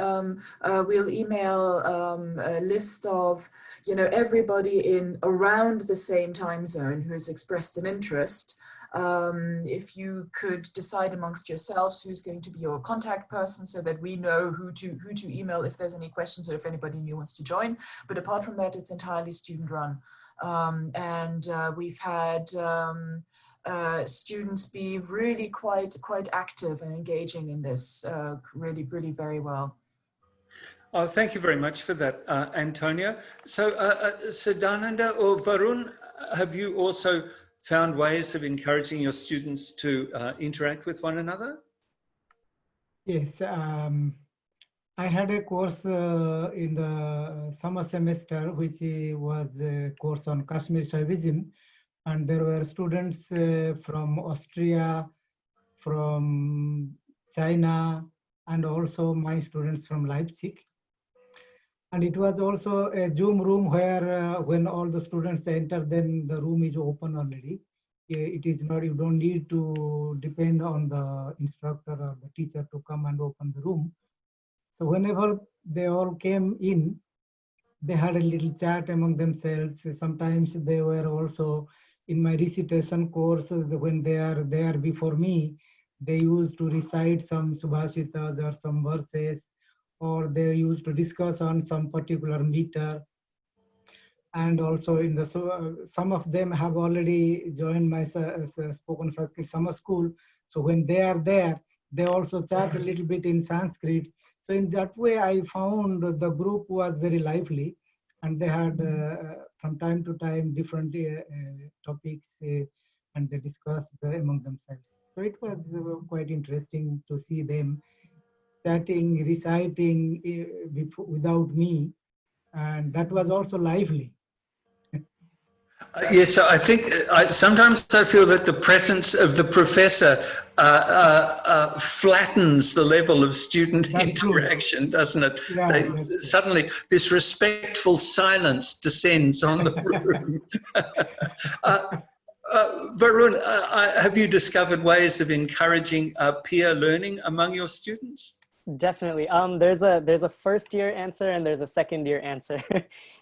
we'll email a list of, you know, everybody in around the same time zone who has expressed an interest. If you could decide amongst yourselves who's going to be your contact person so that we know who to email if there's any questions or if anybody new wants to join. But apart from that, it's entirely student run. And we've had students be really quite active and engaging in this really very well. Oh, thank you very much for that, Antonia. So Sadananda or Varun, have you also found ways of encouraging your students to interact with one another? Yes, I had a course in the summer semester, which was a course on Kashmir Shaivism, and there were students from Austria, from China, and also my students from Leipzig. And it was also a Zoom room where when all the students enter, then the room is open already. It is not, you don't need to depend on the instructor or the teacher to come and open the room. So whenever they all came in, they had a little chat among themselves. Sometimes they were also in my recitation course, when they are there before me, they used to recite some subhashitas or some verses, or they used to discuss on some particular meter. And also in the, some of them have already joined my spoken Sanskrit summer school. So when they are there, they also chat a little bit in Sanskrit. So in that way, I found the group was very lively, and they had from time to time different topics, and they discussed among themselves. So it was quite interesting to see them chatting, reciting without me, and that was also lively. Yes, so I think sometimes I feel that the presence of the professor flattens the level of student interaction, doesn't it? Yeah, suddenly, this respectful silence descends on the room. Varun, have you discovered ways of encouraging peer learning among your students? Definitely. There's a first year answer and there's a second year answer.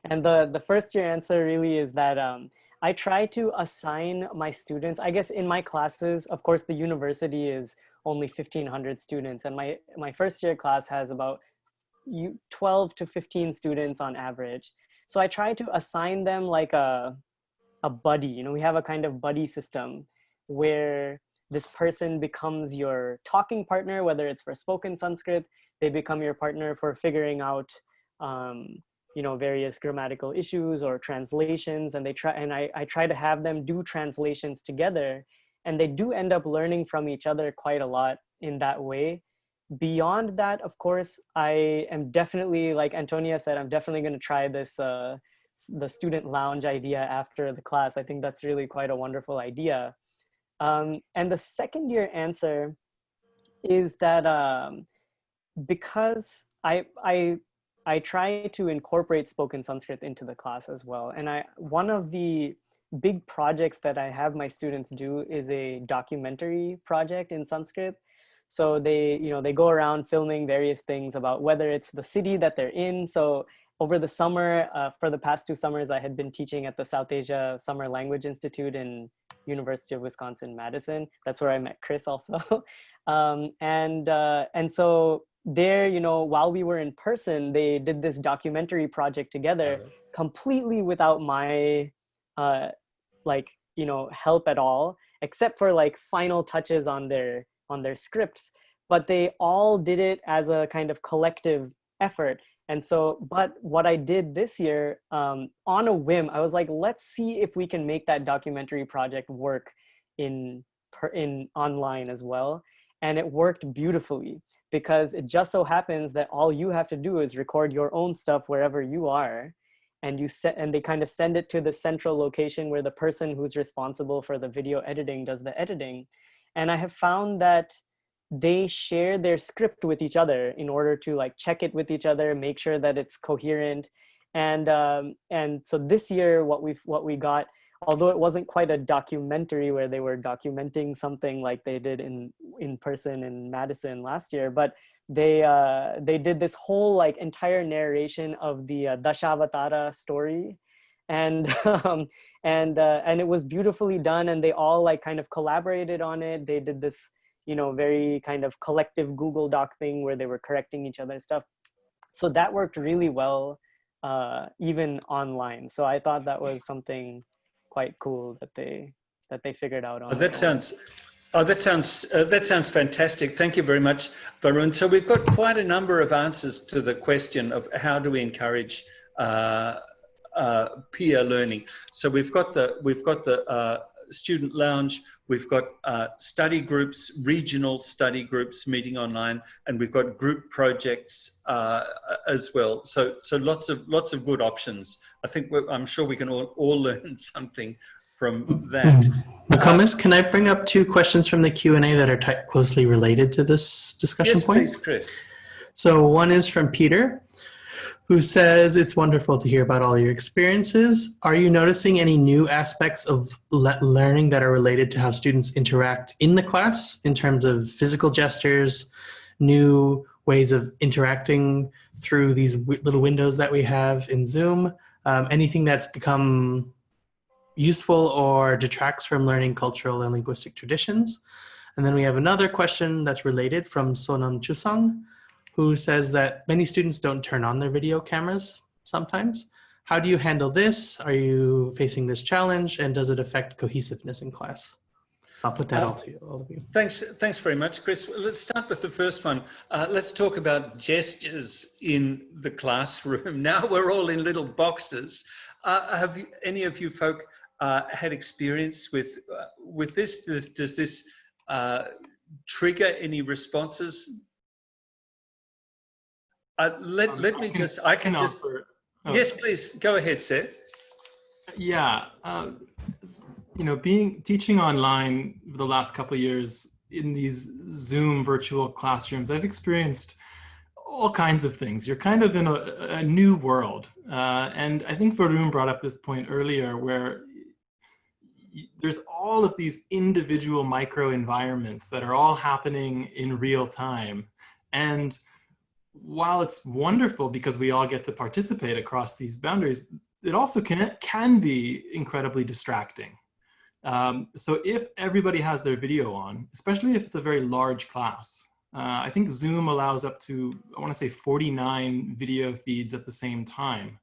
And the first year answer really is that I try to assign my students, I guess in my classes, of course, the university is only 1,500 students, and my first year class has about 12 to 15 students on average. So I try to assign them like a buddy. You know, we have a kind of buddy system where this person becomes your talking partner, whether it's for spoken Sanskrit, they become your partner for figuring out, you know, various grammatical issues or translations, and I try to have them do translations together, and they do end up learning from each other quite a lot in that way. Beyond that, of course, I am definitely, like Antonia said, I'm definitely going to try this the student lounge idea after the class. I think that's really quite a wonderful idea. And the second year answer is that because I try to incorporate spoken Sanskrit into the class as well. And one of the big projects that I have my students do is a documentary project in Sanskrit. So they go around filming various things about whether it's the city that they're in. So over the summer, for the past 2 summers, I had been teaching at the South Asia Summer Language Institute in University of Wisconsin-Madison. That's where I met Chris also. And so there, you know, while we were in person, they did this documentary project together completely without my, like, you know, help at all, except for like final touches on their scripts. But they all did it as a kind of collective effort. And so, but what I did this year, on a whim, I was like, let's see if we can make that documentary project work in online as well. And it worked beautifully, because it just so happens that all you have to do is record your own stuff wherever you are, and they kind of send it to the central location where the person who's responsible for the video editing does the editing. And I have found that they share their script with each other in order to like check it with each other, make sure that it's coherent. And so this year, what we got, although it wasn't quite a documentary where they were documenting something like they did in person in Madison last year, but they did this whole like entire narration of the Dashavatara story, and it was beautifully done, and they all like kind of collaborated on it. They did this, you know, very kind of collective Google Doc thing where they were correcting each other's stuff. So that worked really well, even online. So I thought that was something quite cool that they figured out on. That sounds fantastic. Thank you very much, Varun. So we've got quite a number of answers to the question of how do we encourage peer learning. So we've got the student lounge. We've got study groups, regional study groups meeting online, and we've got group projects as well. So lots of good options. I think I'm sure we can all learn something from that. McComas, can I bring up two questions from the Q&A that are closely related to this discussion point? Yes, please, Chris. So one is from Peter, who says, it's wonderful to hear about all your experiences. Are you noticing any new aspects of learning that are related to how students interact in the class in terms of physical gestures, new ways of interacting through these little windows that we have in Zoom? Anything that's become useful or detracts from learning cultural and linguistic traditions? And then we have another question that's related from Sonam Chusang, who says that many students don't turn on their video cameras sometimes. How do you handle this? Are you facing this challenge? And does it affect cohesiveness in class? So I'll put that all of you. Thanks very much, Chris. Let's start with the first one. Let's talk about gestures in the classroom. Now we're all in little boxes. Have any of you folk had experience with this? Does this trigger any responses? Let me just, I can just, yes, please, go ahead, Seth. Yeah, you know, teaching online for the last couple of years in these Zoom virtual classrooms, I've experienced all kinds of things. You're kind of in a new world. And I think Varun brought up this point earlier where there's all of these individual micro environments that are all happening in real time. And while it's wonderful because we all get to participate across these boundaries, it also can be incredibly distracting. So if everybody has their video on, especially if it's a very large class, I think Zoom allows up to, I want to say 49 video feeds at the same time.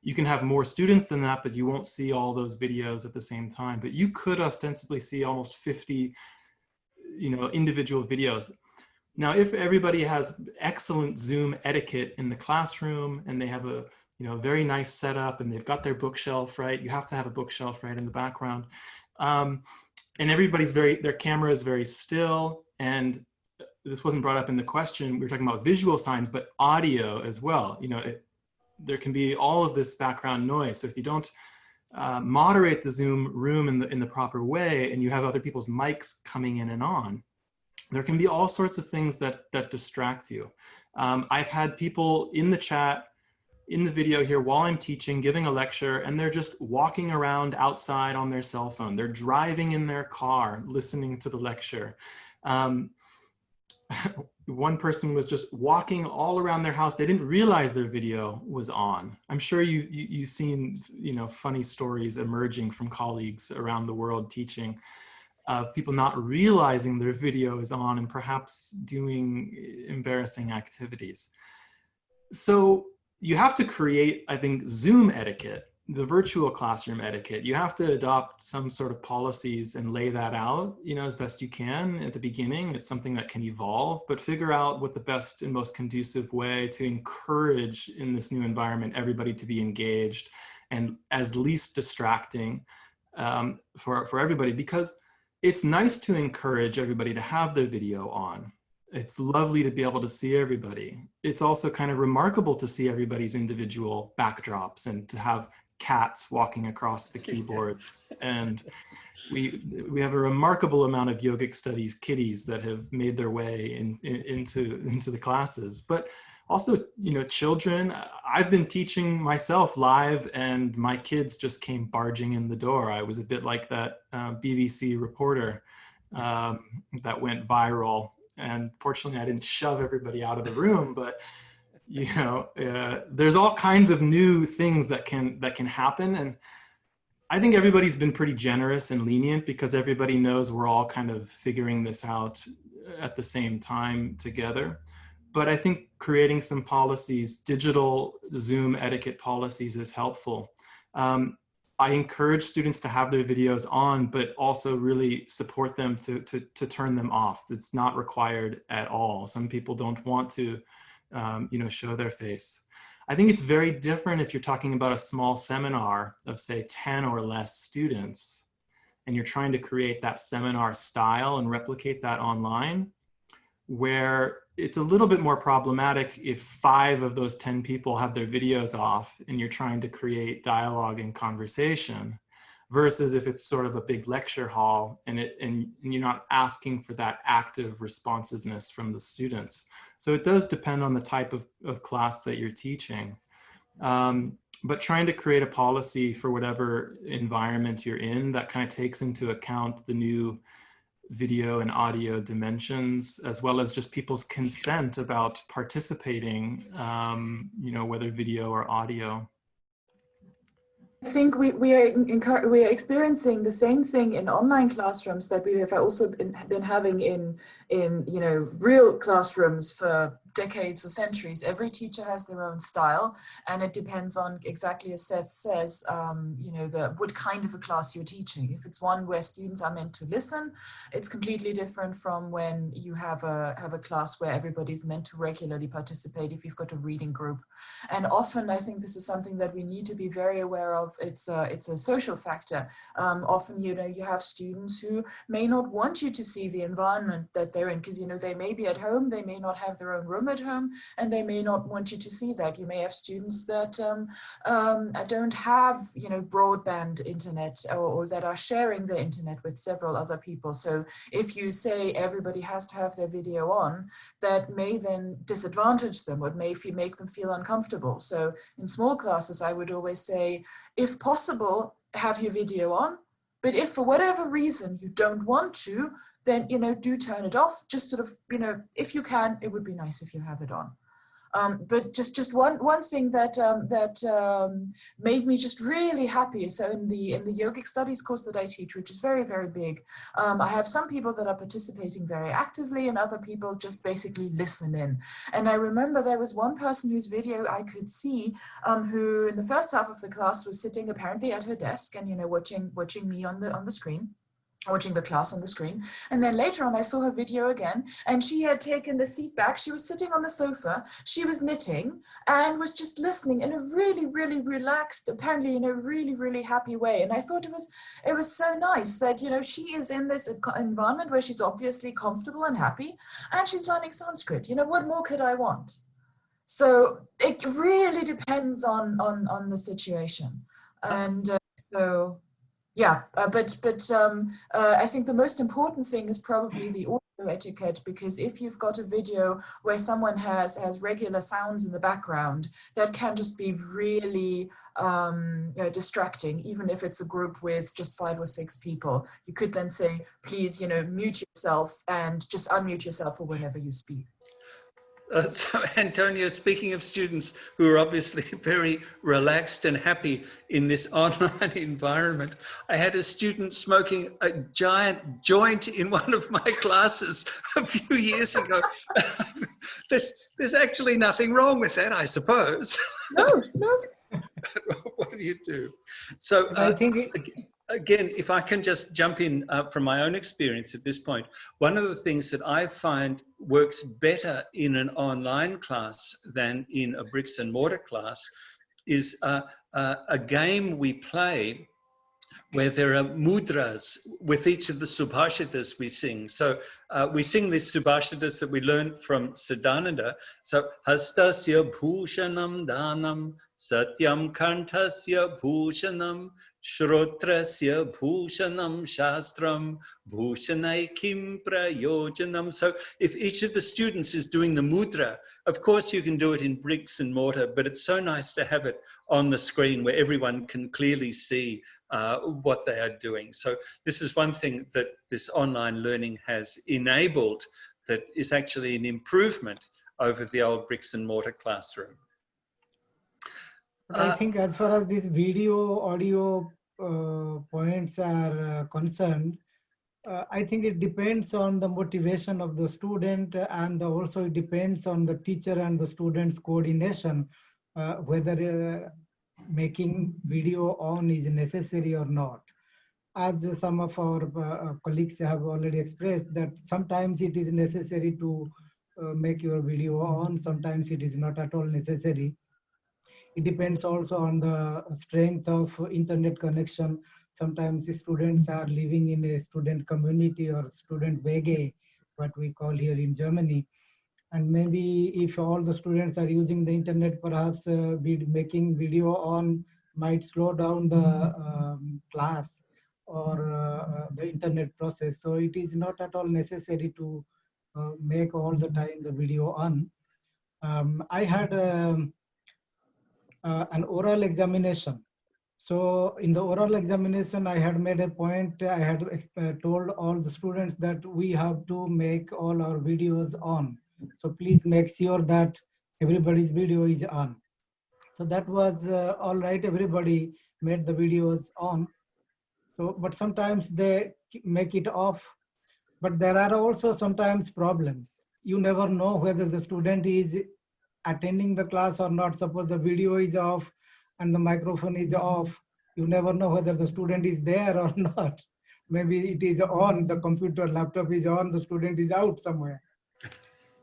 You can have more students than that, but you won't see all those videos at the same time. But you could ostensibly see almost 50, you know, individual videos. Now, if everybody has excellent Zoom etiquette in the classroom and they have a, you know, very nice setup and they've got their bookshelf, right? You have to have a bookshelf right in the background. And everybody's their camera is very still. And this wasn't brought up in the question. We were talking about visual signs, but audio as well. You know, there can be all of this background noise. So if you don't moderate the Zoom room in the proper way, and you have other people's mics coming in and on, there can be all sorts of things that distract you. I've had people in the chat, in the video here while I'm teaching, giving a lecture, and they're just walking around outside on their cell phone. They're driving in their car, listening to the lecture. One person was just walking all around their house. They didn't realize their video was on. I'm sure you've seen, you know, funny stories emerging from colleagues around the world teaching of people not realizing their video is on and perhaps doing embarrassing activities. So you have to create, I think, Zoom etiquette, the virtual classroom etiquette. You have to adopt some sort of policies and lay that out, you know, as best you can at the beginning. It's something that can evolve, but figure out what the best and most conducive way to encourage in this new environment, everybody to be engaged and as least distracting for everybody, because it's nice to encourage everybody to have their video on. It's lovely to be able to see everybody. It's also kind of remarkable to see everybody's individual backdrops and to have cats walking across the keyboards. And we have a remarkable amount of yogic studies kitties that have made their way into the classes. But also, you know, children, I've been teaching myself live and my kids just came barging in the door. I was a bit like that BBC reporter that went viral. And fortunately, I didn't shove everybody out of the room, but you know, there's all kinds of new things that can happen. And I think everybody's been pretty generous and lenient because everybody knows we're all kind of figuring this out at the same time together. But I think creating some policies, digital Zoom etiquette policies, is helpful. I encourage students to have their videos on, but also really support them to turn them off. It's not required at all. Some people don't want to, you know, show their face. I think it's very different if you're talking about a small seminar of, say, 10 or less students, and you're trying to create that seminar style and replicate that online, where it's a little bit more problematic if 5 of those 10 people have their videos off and you're trying to create dialogue and conversation, versus if it's sort of a big lecture hall and you're not asking for that active responsiveness from the students. So it does depend on the type of class that you're teaching. But trying to create a policy for whatever environment you're in that kind of takes into account the new video and audio dimensions, as well as just people's consent about participating, you know, whether video or audio. I think we are experiencing the same thing in online classrooms that we have also been having in you know, real classrooms for decades or centuries. Every teacher has their own style, and it depends on, exactly as Seth says, you know, what kind of a class you're teaching. If it's one where students are meant to listen, it's completely different from when you have a class where everybody's meant to regularly participate, if you've got a reading group. And often I think this is something that we need to be very aware of. It's a social factor. Often, you know, you have students who may not want you to see the environment that they're in, because, you know, they may be at home, they may not have their own room at home, and they may not want you to see that. You may have students that don't have, you know, broadband internet, or that are sharing their internet with several other people. So if you say everybody has to have their video on, that may then disadvantage them, or may make them feel uncomfortable. So in small classes, I would always say, if possible, have your video on. But if for whatever reason you don't want to, then, you know, do turn it off. Just sort of, you know, if you can, it would be nice if you have it on. But just one thing that made me just really happy. So in the yogic studies course that I teach, which is very, very big, I have some people that are participating very actively, and other people just basically listen in. And I remember there was one person whose video I could see, who in the first half of the class was sitting apparently at her desk and, you know, watching me on the screen, watching the class on the screen. And then later on I saw her video again, and she had taken the seat back. She was sitting on the sofa, she was knitting, and was just listening in a really, really relaxed, apparently in a really, really happy way. And I thought it was so nice that, you know, she is in this environment where she's obviously comfortable and happy, and she's learning Sanskrit. You know, what more could I want? So it really depends on the situation. And so yeah, but I think the most important thing is probably the audio etiquette, because if you've got a video where someone has regular sounds in the background, that can just be really distracting, even if it's a group with just 5 or 6 people. You could then say, please, you know, mute yourself and just unmute yourself for whenever you speak. So Antonia, speaking of students who are obviously very relaxed and happy in this online environment, I had a student smoking a giant joint in one of my classes a few years ago. There's actually nothing wrong with that, I suppose. No. What do you do? So I think again, if I can just jump in from my own experience at this point, one of the things that I find works better in an online class than in a bricks and mortar class is a game we play where there are mudras with each of the subhashitas we sing. So we sing these subhashitas that we learned from Sadananda. So hastasya bhushanam danam satyam kanthasya bhushanam shrotrasya bhushanam shastram bhushanai kim prayojanam. So if each of the students is doing the mudra, of course you can do it in bricks and mortar, but it's so nice to have it on the screen where everyone can clearly see what they are doing. So this is one thing that this online learning has enabled that is actually an improvement over the old bricks and mortar classroom. I think as far as these video, audio points are concerned, I think it depends on the motivation of the student, and also it depends on the teacher and the student's coordination, whether making video on is necessary or not. As some of our colleagues have already expressed, that sometimes it is necessary to make your video on, sometimes it is not at all necessary. It depends also on the strength of internet connection. sometimes the students are living in a student community or student WG, what we call here in Germany. And maybe if all the students are using the internet, perhaps making video on might slow down the class or the internet process. So it is not at all necessary to make all the time the video on. I had an oral examination. So in the oral examination, I had made a point, I had told all the students that we have to make all our videos on. So please make sure that everybody's video is on. So that was all right, everybody made the videos on. So, but sometimes they make it off. But there are also sometimes problems. You never know whether the student is attending the class or not. Suppose the video is off and the microphone is off. You never know whether the student is there or not. Maybe it is on, the computer, laptop is on, the student is out somewhere.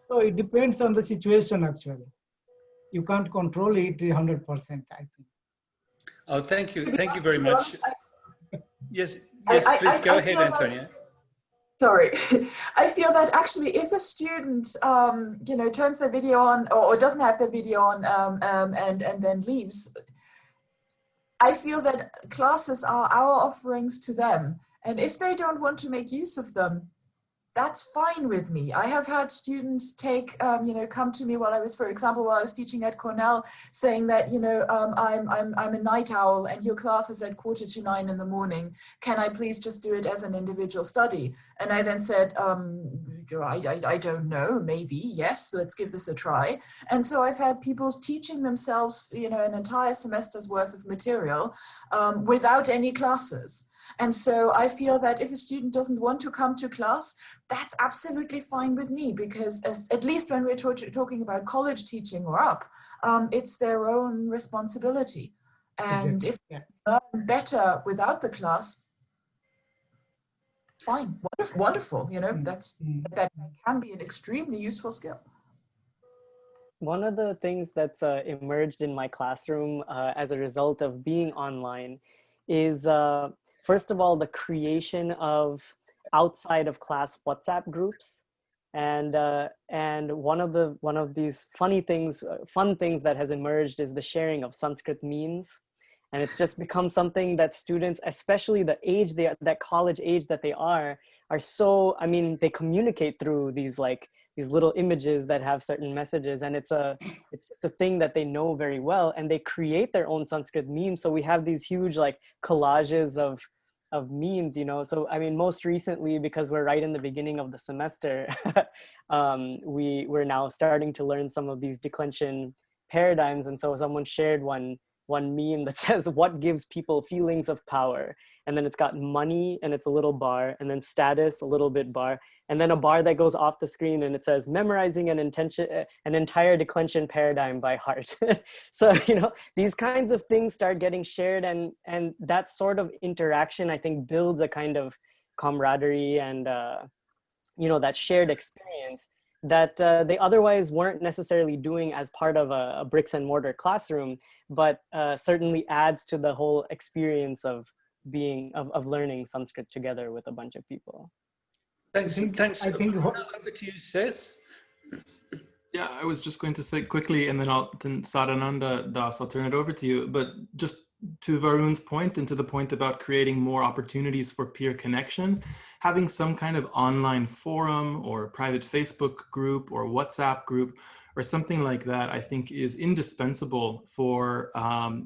So it depends on the situation actually. You can't control it 100%, I think. Oh, thank you. Thank you very much. Yes, please go ahead, Antonia. Sorry, I feel that actually if a student, turns their video on or doesn't have their video on and then leaves, I feel that classes are our offerings to them. And if they don't want to make use of them, that's fine with me. I have had students come to me while I was, for example, while I was teaching at Cornell, saying that, I'm a night owl and your class is at 8:45 in the morning. Can I please just do it as an individual study? And I then said, I don't know, maybe, yes, let's give this a try. And so I've had people teaching themselves, an entire semester's worth of material without any classes. And so I feel that if a student doesn't want to come to class, that's absolutely fine with me, because at least when we're talking about college teaching or up, it's their own responsibility. And if they learn better without the class, fine, wonderful, that can be an extremely useful skill. One of the things that's emerged in my classroom as a result of being online is first of all, the creation of outside of class WhatsApp groups, and one of these fun things that has emerged is the sharing of Sanskrit memes, and it's just become something that students, especially the age that college age that they are so. I mean, they communicate through these little images that have certain messages, and it's just a thing that they know very well, and they create their own Sanskrit memes. So we have these huge collages of memes, So I mean, most recently, because we're right in the beginning of the semester, we're now starting to learn some of these declension paradigms, and so someone shared one meme that says, "What gives people feelings of power?" And then it's got money, and it's a little bar, and then status, a little bit bar, and then a bar that goes off the screen, and it says, "Memorizing an entire declension paradigm by heart." So, these kinds of things start getting shared, and that sort of interaction, I think, builds a kind of camaraderie and, that shared experience that they otherwise weren't necessarily doing as part of a bricks and mortar classroom, but certainly adds to the whole experience of learning Sanskrit together with a bunch of people. Thanks. I think over to you, Seth. Yeah, I was just going to say quickly, and then Sadananda Das, I'll turn it over to you. But just to Varun's point, and to the point about creating more opportunities for peer connection, having some kind of online forum or private Facebook group or WhatsApp group or something like that, I think is indispensable for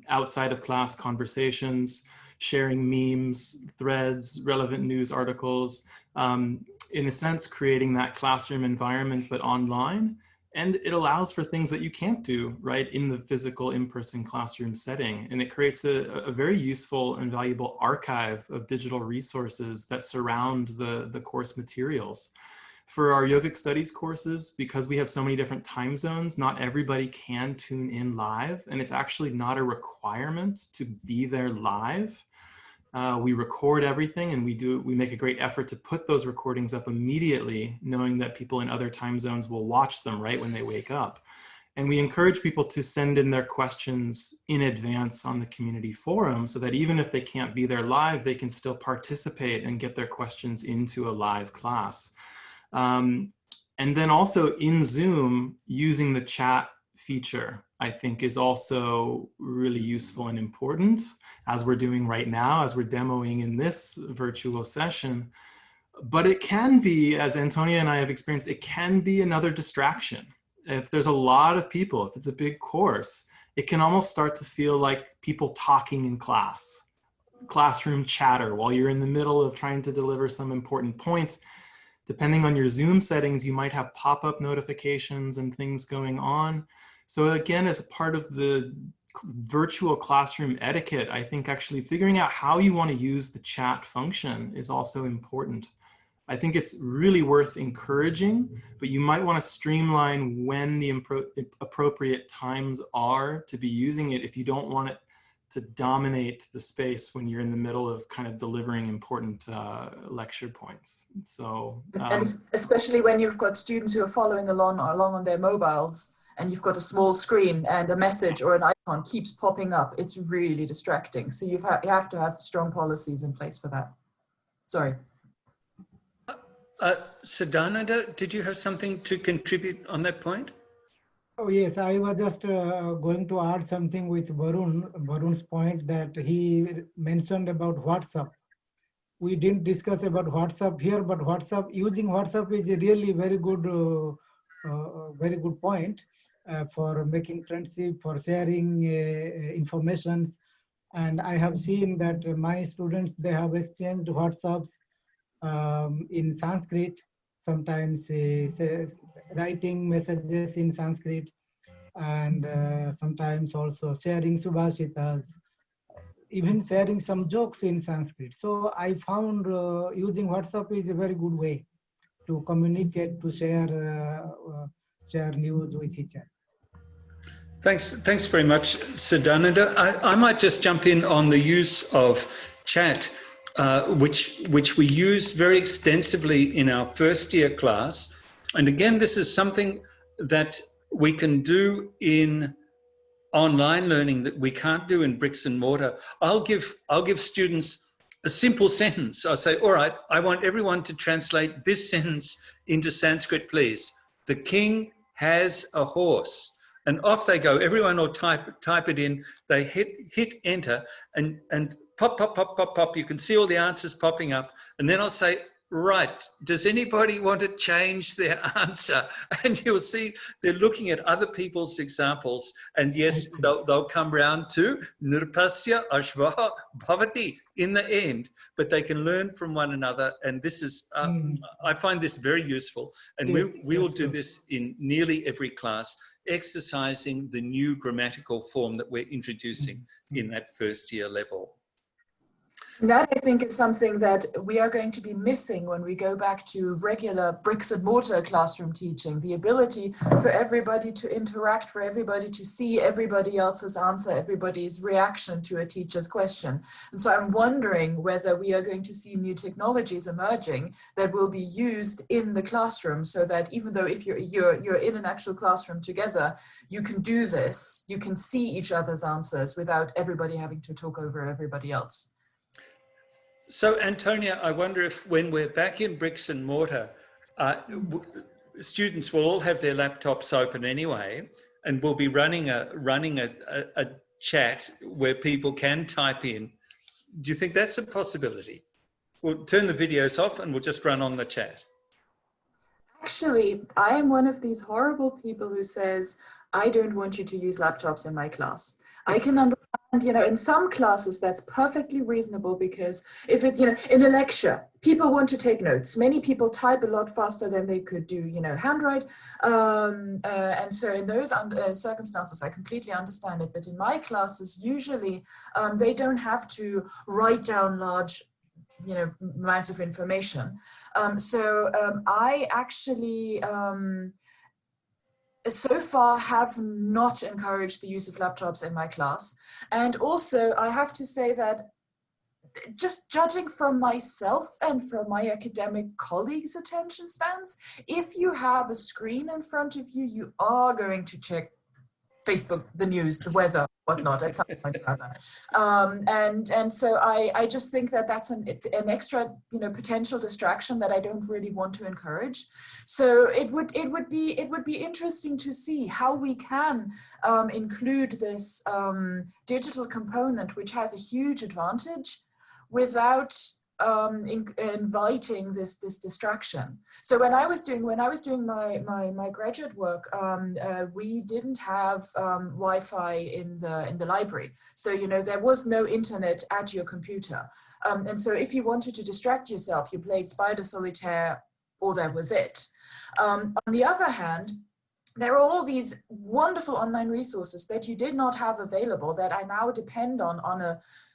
outside of class conversations, sharing memes, threads, relevant news articles, in a sense, creating that classroom environment, but online. And it allows for things that you can't do right in the physical in-person classroom setting. And it creates a very useful and valuable archive of digital resources that surround the course materials. For our yogic studies courses, because we have so many different time zones, not everybody can tune in live, and it's actually not a requirement to be there live. We record everything, and we make a great effort to put those recordings up immediately, knowing that people in other time zones will watch them right when they wake up. And we encourage people to send in their questions in advance on the community forum so that even if they can't be there live, they can still participate and get their questions into a live class. And then also in Zoom, using the chat feature, I think is also really useful and important, as we're doing right now, as we're demoing in this virtual session. But it can be, as Antonia and I have experienced, it can be another distraction. If there's a lot of people, if it's a big course, it can almost start to feel like people talking in class, classroom chatter while you're in the middle of trying to deliver some important point. Depending on your Zoom settings, you might have pop-up notifications and things going on. So again, as a part of the virtual classroom etiquette, I think actually figuring out how you want to use the chat function is also important. I think it's really worth encouraging, but you might want to streamline when the appropriate times are to be using it if you don't want it to dominate the space when you're in the middle of kind of delivering important lecture points. So, and especially when you've got students who are following along on their mobiles, and you've got a small screen and a message or an icon keeps popping up, it's really distracting. So you have to have strong policies in place for that. Sorry. Sadananda, did you have something to contribute on that point? Oh yes, I was just going to add something with Varun's point that he mentioned about WhatsApp. We didn't discuss about WhatsApp here, but using WhatsApp is a really very good point for making friendship, for sharing informations. And I have seen that my students, they have exchanged WhatsApps in Sanskrit, sometimes writing messages in Sanskrit, and sometimes also sharing subhashitas, even sharing some jokes in Sanskrit. So I found using WhatsApp is a very good way to communicate, to share news with each other. Thanks very much, Sadananda. I might just jump in on the use of chat, which we use very extensively in our first year class. And again, this is something that we can do in online learning that we can't do in bricks and mortar. I'll give students a simple sentence. I'll say, all right, I want everyone to translate this sentence into Sanskrit, please. The king has a horse. And off they go. Everyone will type it in. They hit enter and pop, pop, pop, pop, pop. You can see all the answers popping up. And then I'll say, right, does anybody want to change their answer? And you'll see they're looking at other people's examples. And yes, they'll come round to nirpasya ashvaha bhavati in the end, but they can learn from one another. And this is, I find this very useful. And we will do this in nearly every class, exercising the new grammatical form that we're introducing in that first year level. That, I think, is something that we are going to be missing when we go back to regular bricks and mortar classroom teaching, the ability for everybody to interact, for everybody to see everybody else's answer, everybody's reaction to a teacher's question. And so I'm wondering whether we are going to see new technologies emerging that will be used in the classroom, so that even though if you're in an actual classroom together, you can do this, you can see each other's answers without everybody having to talk over everybody else. So, Antonia, I wonder if when we're back in bricks and mortar, students will all have their laptops open anyway, and we'll be running a chat where people can type in. Do you think that's a possibility? We'll turn the videos off and we'll just run on the chat. Actually, I am one of these horrible people who says, I don't want you to use laptops in my class. I can understand, in some classes that's perfectly reasonable, because if it's, in a lecture, people want to take notes. Many people type a lot faster than they could do, handwrite. And so in those circumstances, I completely understand it. But in my classes, usually they don't have to write down large amounts of information. I actually so far have not encouraged the use of laptops in my class. And also I have to say that just judging from myself and from my academic colleagues' attention spans, if you have a screen in front of you, you are going to check Facebook, the news, the weather, whatnot, at some point or other. And so I just think that that's an extra, potential distraction that I don't really want to encourage. So it would be interesting to see how we can include this digital component, which has a huge advantage, without inviting this distraction. So when I was doing my graduate work, we didn't have Wi-Fi in the library. So there was no internet at your computer, and so if you wanted to distract yourself, you played Spider Solitaire, or that was it. On the other hand, there are all these wonderful online resources that you did not have available that I now depend on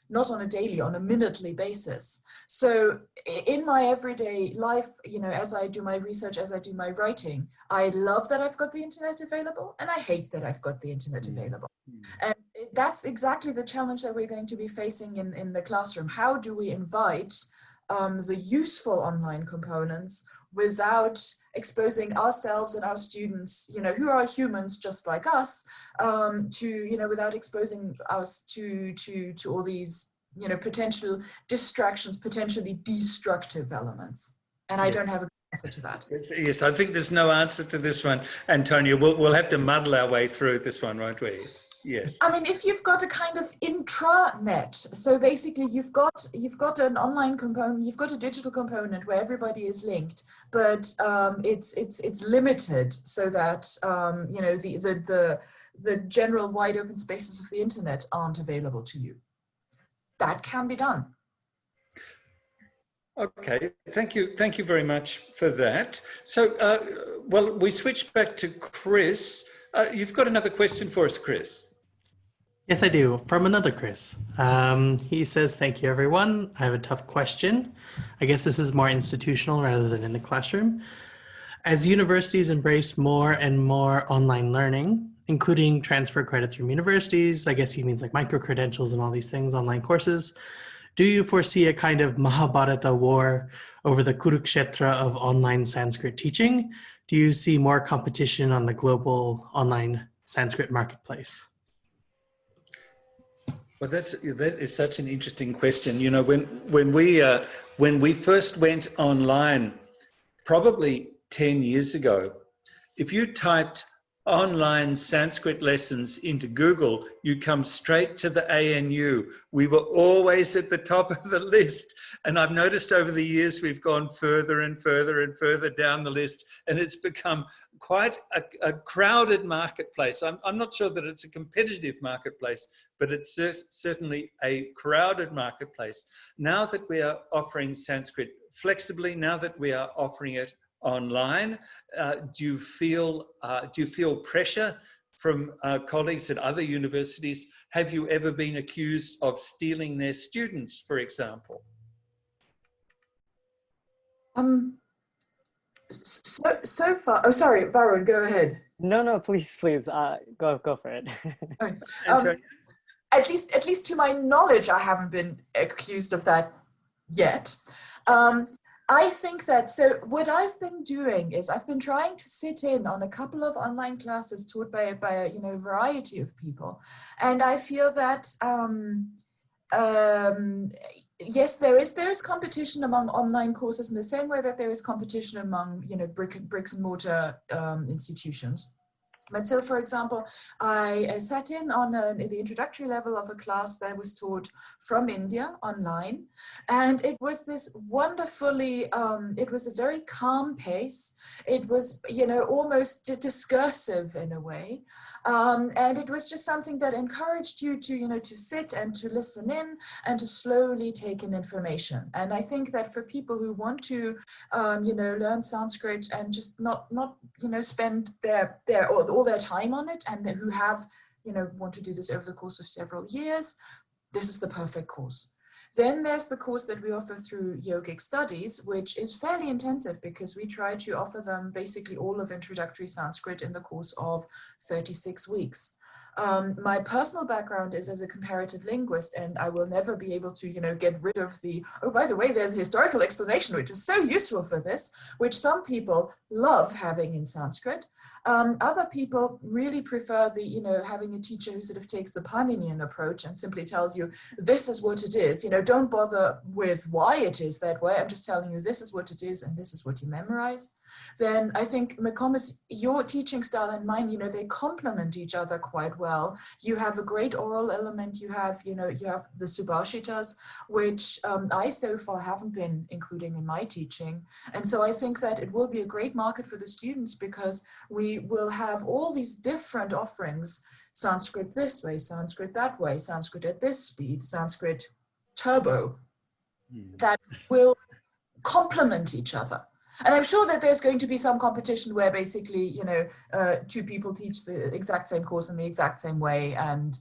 not on a daily, on a minutely basis. So in my everyday life, as I do my research, as I do my writing, I love that I've got the internet available, and I hate that I've got the internet available. And that's exactly the challenge that we're going to be facing in the classroom. How do we invite the useful online components without exposing ourselves and our students, who are humans just like us, without exposing us to all these, potential distractions, potentially destructive elements. And I don't have a good answer to that. Yes, I think there's no answer to this one, Antonia. We'll have to muddle our way through this one, won't we? Yes. I mean, if you've got a kind of intranet, so basically you've got an online component, you've got a digital component where everybody is linked, but it's limited so that the general wide open spaces of the internet aren't available to you. That can be done. Okay, thank you very much for that. So, well, we switched back to Chris. You've got another question for us, Chris. Yes, I do. From another Chris. He says, thank you, everyone. I have a tough question. I guess this is more institutional rather than in the classroom. As universities embrace more and more online learning, including transfer credits from universities, I guess he means like micro-credentials and all these things, online courses, do you foresee a kind of Mahabharata war over the Kurukshetra of online Sanskrit teaching? Do you see more competition on the global online Sanskrit marketplace? Well, that is such an interesting question. When we first went online, probably 10 years ago, if you typed online Sanskrit lessons into Google, you come straight to the ANU. We were always at the top of the list. And I've noticed over the years, we've gone further and further and further down the list, and it's become quite a crowded marketplace. I'm not sure that it's a competitive marketplace, but it's certainly a crowded marketplace. Now that we are offering Sanskrit flexibly, now that we are offering it online, do you feel pressure from colleagues at other universities? Have you ever been accused of stealing their students, for example? So far, oh, sorry, Varun, go ahead. No, please, go for it. At least to my knowledge, I haven't been accused of that yet. I think that, so what I've been doing is I've been trying to sit in on a couple of online classes taught by a variety of people, and I feel that yes, there is competition among online courses in the same way that there is competition among bricks and mortar institutions. But so, for example, I sat in on the introductory level of a class that was taught from India online. And it was this wonderfully, it was a very calm pace. It was, almost discursive in a way. And it was just something that encouraged you to, to sit and to listen in and to slowly take in information. And I think that for people who want to, learn Sanskrit and just not spend all their time on it, and who have, want to do this over the course of several years, this is the perfect course. Then there's the course that we offer through Yogic Studies, which is fairly intensive because we try to offer them basically all of introductory Sanskrit in the course of 36 weeks. My personal background is as a comparative linguist, and I will never be able to, get rid of oh, by the way, there's a historical explanation, which is so useful for this, which some people love having in Sanskrit. Other people really prefer having a teacher who sort of takes the Paninian approach and simply tells you, this is what it is. Don't bother with why it is that way. I'm just telling you, this is what it is, and this is what you memorize. Then I think, McComas, your teaching style and mine, they complement each other quite well. You have a great oral element. You have the Subhashitas, which I so far haven't been including in my teaching. And so I think that it will be a great market for the students, because we will have all these different offerings: Sanskrit this way, Sanskrit that way, Sanskrit at this speed, Sanskrit turbo, that will complement each other. And I'm sure that there's going to be some competition where basically, two people teach the exact same course in the exact same way, and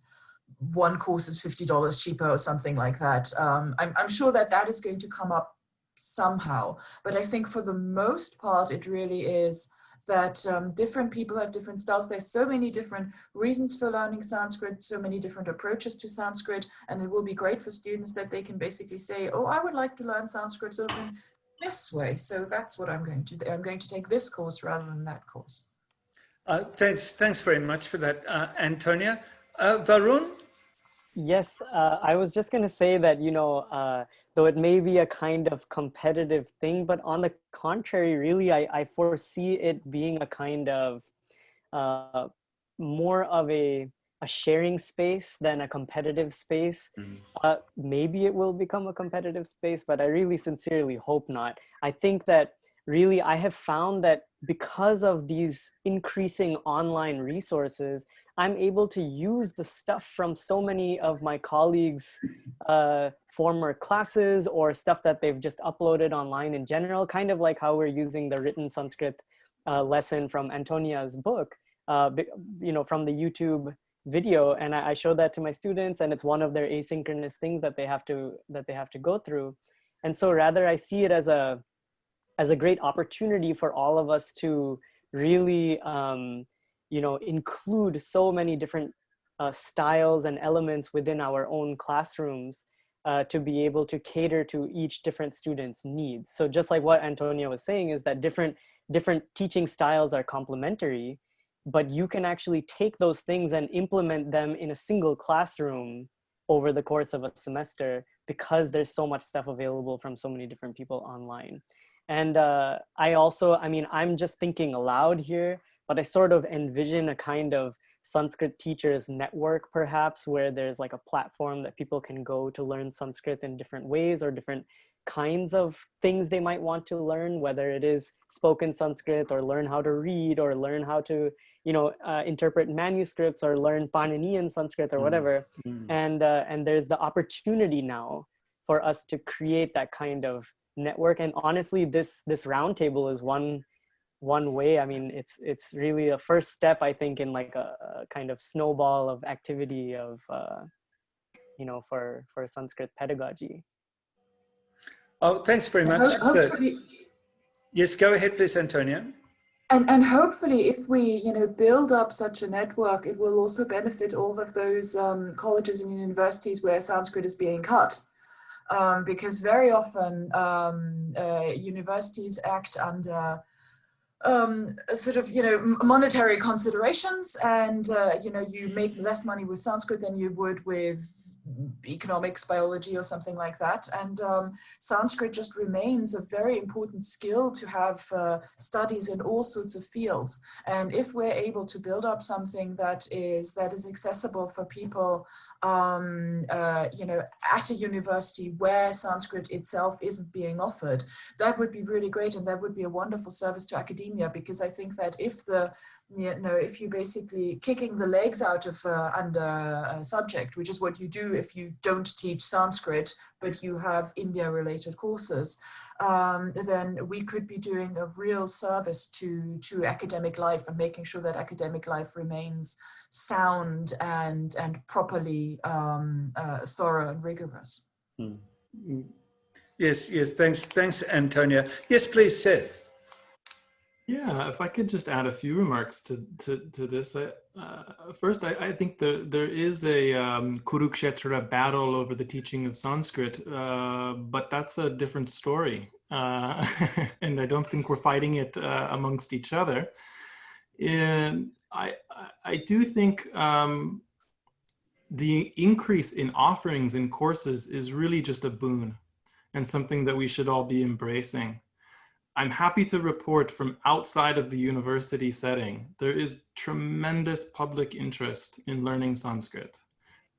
one course is $50 cheaper or something like that. I'm sure that is going to come up somehow. But I think for the most part, it really is that different people have different styles. There's so many different reasons for learning Sanskrit, so many different approaches to Sanskrit, and it will be great for students that they can basically say, oh, I would like to learn Sanskrit sort of in this way, so that's what I'm going to do. I'm going to take this course rather than that course. Thanks very much for that, Antonia. Varun? Yes, I was just going to say that, though it may be a kind of competitive thing, but on the contrary, really, I foresee it being a kind of more of a sharing space than a competitive space. Maybe it will become a competitive space, but I really sincerely hope not. I think that really I have found that because of these increasing online resources, I'm able to use the stuff from so many of my colleagues' former classes or stuff that they've just uploaded online in general, kind of like how we're using the written Sanskrit lesson from Antonia's book, from the YouTube video, and I show that to my students, and it's one of their asynchronous things that they have to go through. And so rather I see it as a great opportunity for all of us to really include so many different styles and elements within our own classrooms to be able to cater to each different student's needs. So just like what Antonia was saying, is that different teaching styles are complementary, but you can actually take those things and implement them in a single classroom over the course of a semester, because there's so much stuff available from so many different people online. And I'm just thinking aloud here, but I sort of envision a kind of Sanskrit teachers network, perhaps, where there's like a platform that people can go to learn Sanskrit in different ways, or different kinds of things they might want to learn, whether it is spoken Sanskrit, or learn how to read, or learn how to interpret manuscripts, or learn Paninian Sanskrit, or whatever. And there's the opportunity now for us to create that kind of network. And honestly, this roundtable is one way. I mean, it's really a first step, I think, in like a kind of snowball of activity of for Sanskrit pedagogy. Oh, thanks very much. Yes, go ahead, please, Antonia. And hopefully, if we build up such a network, it will also benefit all of those colleges and universities where Sanskrit is being cut. Because very often universities act under sort of monetary considerations, and you make less money with Sanskrit than you would with economics, biology, or something like that. And Sanskrit just remains a very important skill to have studies in all sorts of fields. And if we're able to build up something that is accessible for people, at a university where Sanskrit itself isn't being offered, that would be really great, and that would be a wonderful service to academia. Because I think that if you're basically kicking the legs out of under a subject, which is what you do if you don't teach Sanskrit, but you have India-related courses, then we could be doing a real service to academic life, and making sure that academic life remains sound and properly thorough and rigorous. Yes, thanks, Antonia. Yes, please, Seth. Yeah, if I could just add a few remarks to this. First, I think there is a Kurukshetra battle over the teaching of Sanskrit, but that's a different story. And I don't think we're fighting it amongst each other. And I do think the increase in offerings in courses is really just a boon and something that we should all be embracing. I'm happy to report from outside of the university setting, there is tremendous public interest in learning Sanskrit.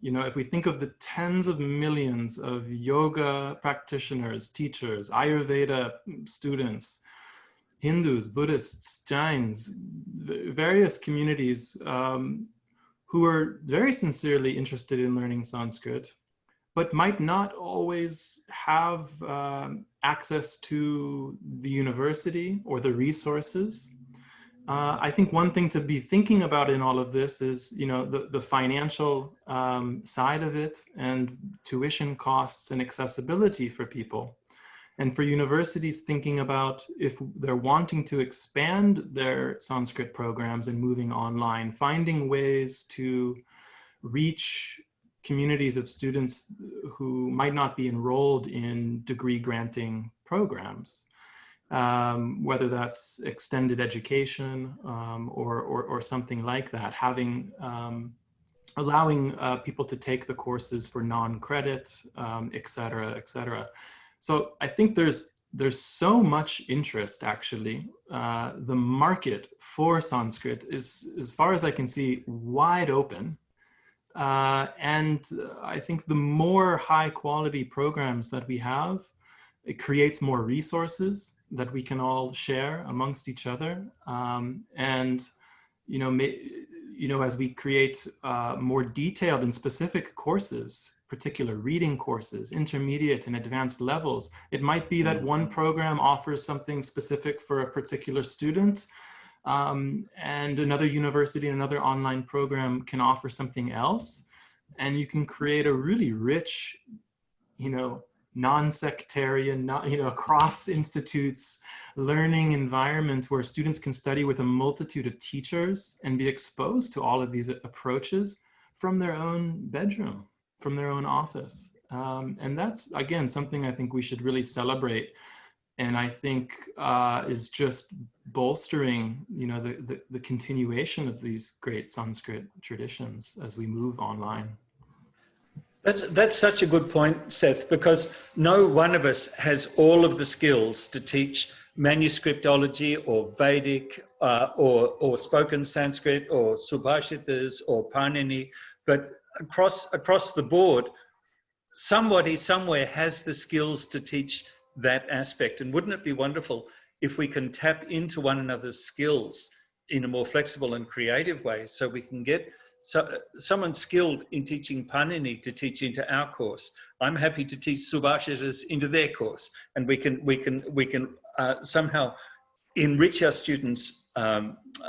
You know, if we think of the tens of millions of yoga practitioners, teachers, Ayurveda students, Hindus, Buddhists, Jains, various communities who are very sincerely interested in learning Sanskrit, but might not always have access to the university or the resources. I think one thing to be thinking about in all of this is, you know, the financial side of it and tuition costs and accessibility for people. And for universities thinking about if they're wanting to expand their Sanskrit programs and moving online, finding ways to reach communities of students who might not be enrolled in degree granting programs, whether that's extended education or something like that, having allowing people to take the courses for non-credit, et cetera, et cetera. So I think there's so much interest, actually. The market for Sanskrit is, as far as I can see, wide open. And I think the more high quality programs that we have, it creates more resources that we can all share amongst each other. And, you know, as we create more detailed and specific courses, particular reading courses, intermediate and advanced levels, it might be that one program offers something specific for a particular student, and another university, another online program can offer something else. And you can create a really rich, you know, non-sectarian, cross institutes learning environment where students can study with a multitude of teachers and be exposed to all of these approaches from their own bedroom, from their own office. And that's, again, something I think we should really celebrate. And I think is just bolstering, you know, the continuation of these great Sanskrit traditions as we move online. That's such a good point, Seth, because no one of us has all of the skills to teach manuscriptology or Vedic or spoken Sanskrit or Subhashitas or Panini, but across the board, somebody somewhere has the skills to teach that aspect. And wouldn't it be wonderful if we can tap into one another's skills in a more flexible and creative way, so we can get someone skilled in teaching Panini to teach into our course. I'm happy to teach Subhashitas into their course, and we can somehow enrich our students'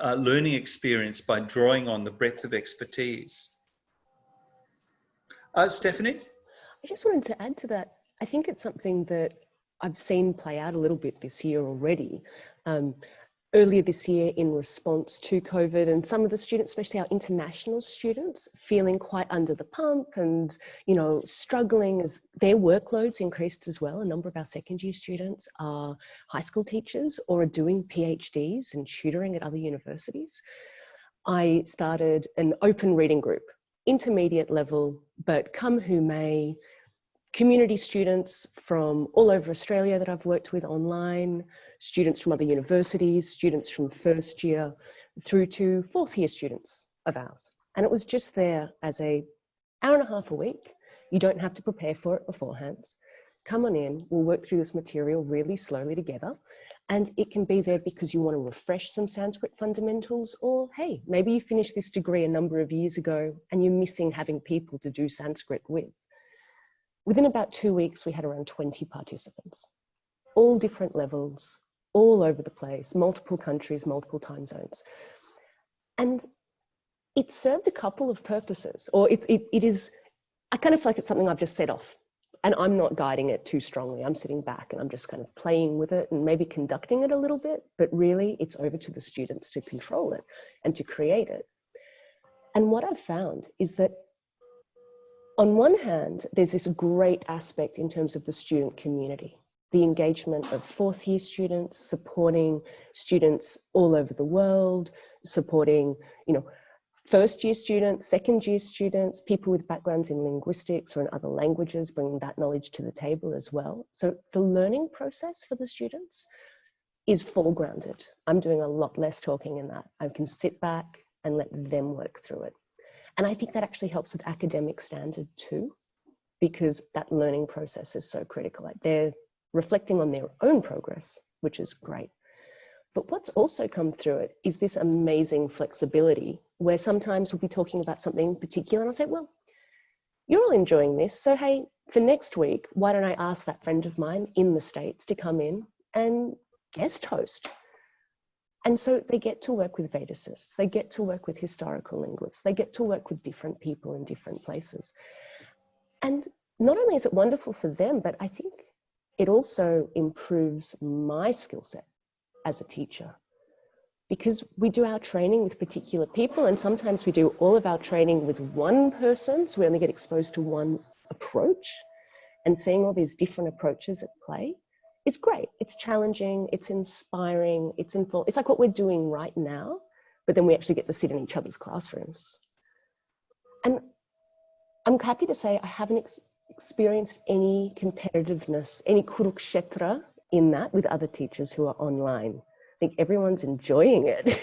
learning experience by drawing on the breadth of expertise. Stephanie? I just wanted to add to that. I think it's something that I've seen play out a little bit this year already. Earlier this year, in response to COVID, and some of the students, especially our international students, feeling quite under the pump and, you know, struggling as their workloads increased as well. A number of our second year students are high school teachers or are doing PhDs and tutoring at other universities. I started an open reading group, intermediate level, but come who may, community students from all over Australia that I've worked with online, students from other universities, students from first year through to fourth year students of ours. And it was just there as a hour and a half a week. You don't have to prepare for it beforehand. Come on in, we'll work through this material really slowly together. And it can be there because you want to refresh some Sanskrit fundamentals, or hey, maybe you finished this degree a number of years ago and you're missing having people to do Sanskrit with. Within about 2 weeks, we had around 20 participants, all different levels, all over the place, multiple countries, multiple time zones. And it served a couple of purposes, or it is, I kind of feel like it's something I've just set off And I'm not guiding it too strongly. I'm sitting back and I'm just kind of playing with it and maybe conducting it a little bit, but really it's over to the students to control it and to create it. And what I've found is that on one hand, there's this great aspect in terms of the student community, the engagement of fourth year students, supporting students all over the world, supporting, first year students, second year students, people with backgrounds in linguistics or in other languages, bringing that knowledge to the table as well. So the learning process for the students is foregrounded. I'm doing a lot less talking in that. I can sit back and let them work through it. And I think that actually helps with academic standard too, because that learning process is so critical. Like they're reflecting on their own progress, which is great. But what's also come through it is this amazing flexibility where sometimes we'll be talking about something particular and I'll say, well, you're all enjoying this. So, hey, for next week, why don't I ask that friend of mine in the States to come in and guest host? And so they get to work with Vedicists, they get to work with historical linguists, they get to work with different people in different places. And not only is it wonderful for them, but I think it also improves my skill set as a teacher, because we do our training with particular people and sometimes we do all of our training with one person, so we only get exposed to one approach, and seeing all these different approaches at play is great. It's challenging, it's inspiring, it's like what we're doing right now, but then we actually get to sit in each other's classrooms. And I'm happy to say I haven't experienced any competitiveness, any kurukshetra in that with other teachers who are online. I think everyone's enjoying it,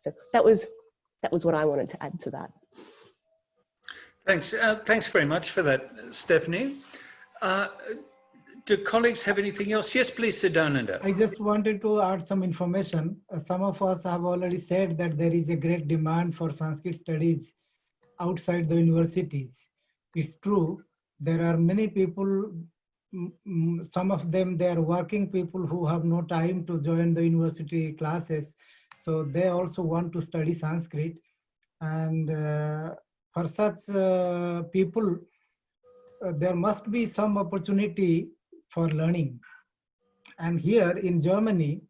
So that was what I wanted to add to that. Thanks. Thanks very much for that, Stephanie. Do colleagues have anything else? Yes, please, Sadananda. I just wanted to add some information. Some of us have already said that there is a great demand for Sanskrit studies outside the universities. It's true. There are many people, some of them, they are working people who have no time to join the university classes. So they also want to study Sanskrit. And for such people, there must be some opportunity for learning. And here in Germany,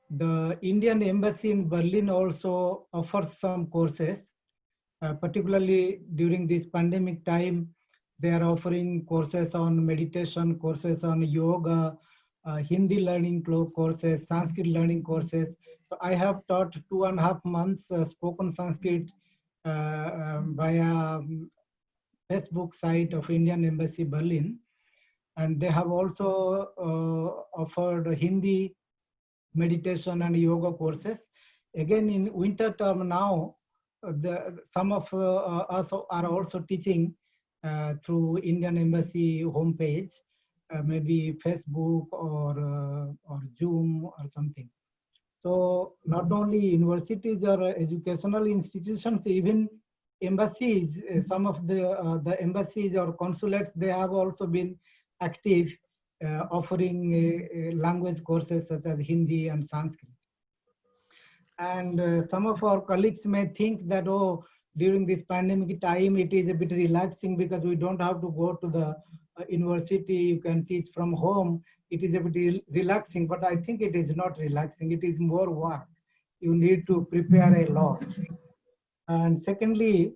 the Indian Embassy in Berlin also offers some courses, particularly during this pandemic time. They are offering courses on meditation, courses on yoga, Hindi learning courses, Sanskrit learning courses. So I have taught 2.5 months spoken Sanskrit via Facebook site of Indian Embassy Berlin. And they have also offered Hindi meditation and yoga courses. Again, in winter term now, some of us are also teaching through Indian Embassy homepage, maybe Facebook or Zoom or something. So not only universities or educational institutions, even embassies, some of the embassies or consulates, they have also been active, offering language courses such as Hindi and Sanskrit. And some of our colleagues may think that, oh, during this pandemic time, it is a bit relaxing because we don't have to go to the university, you can teach from home. It is a bit relaxing, but I think it is not relaxing. It is more work. You need to prepare a lot. And secondly,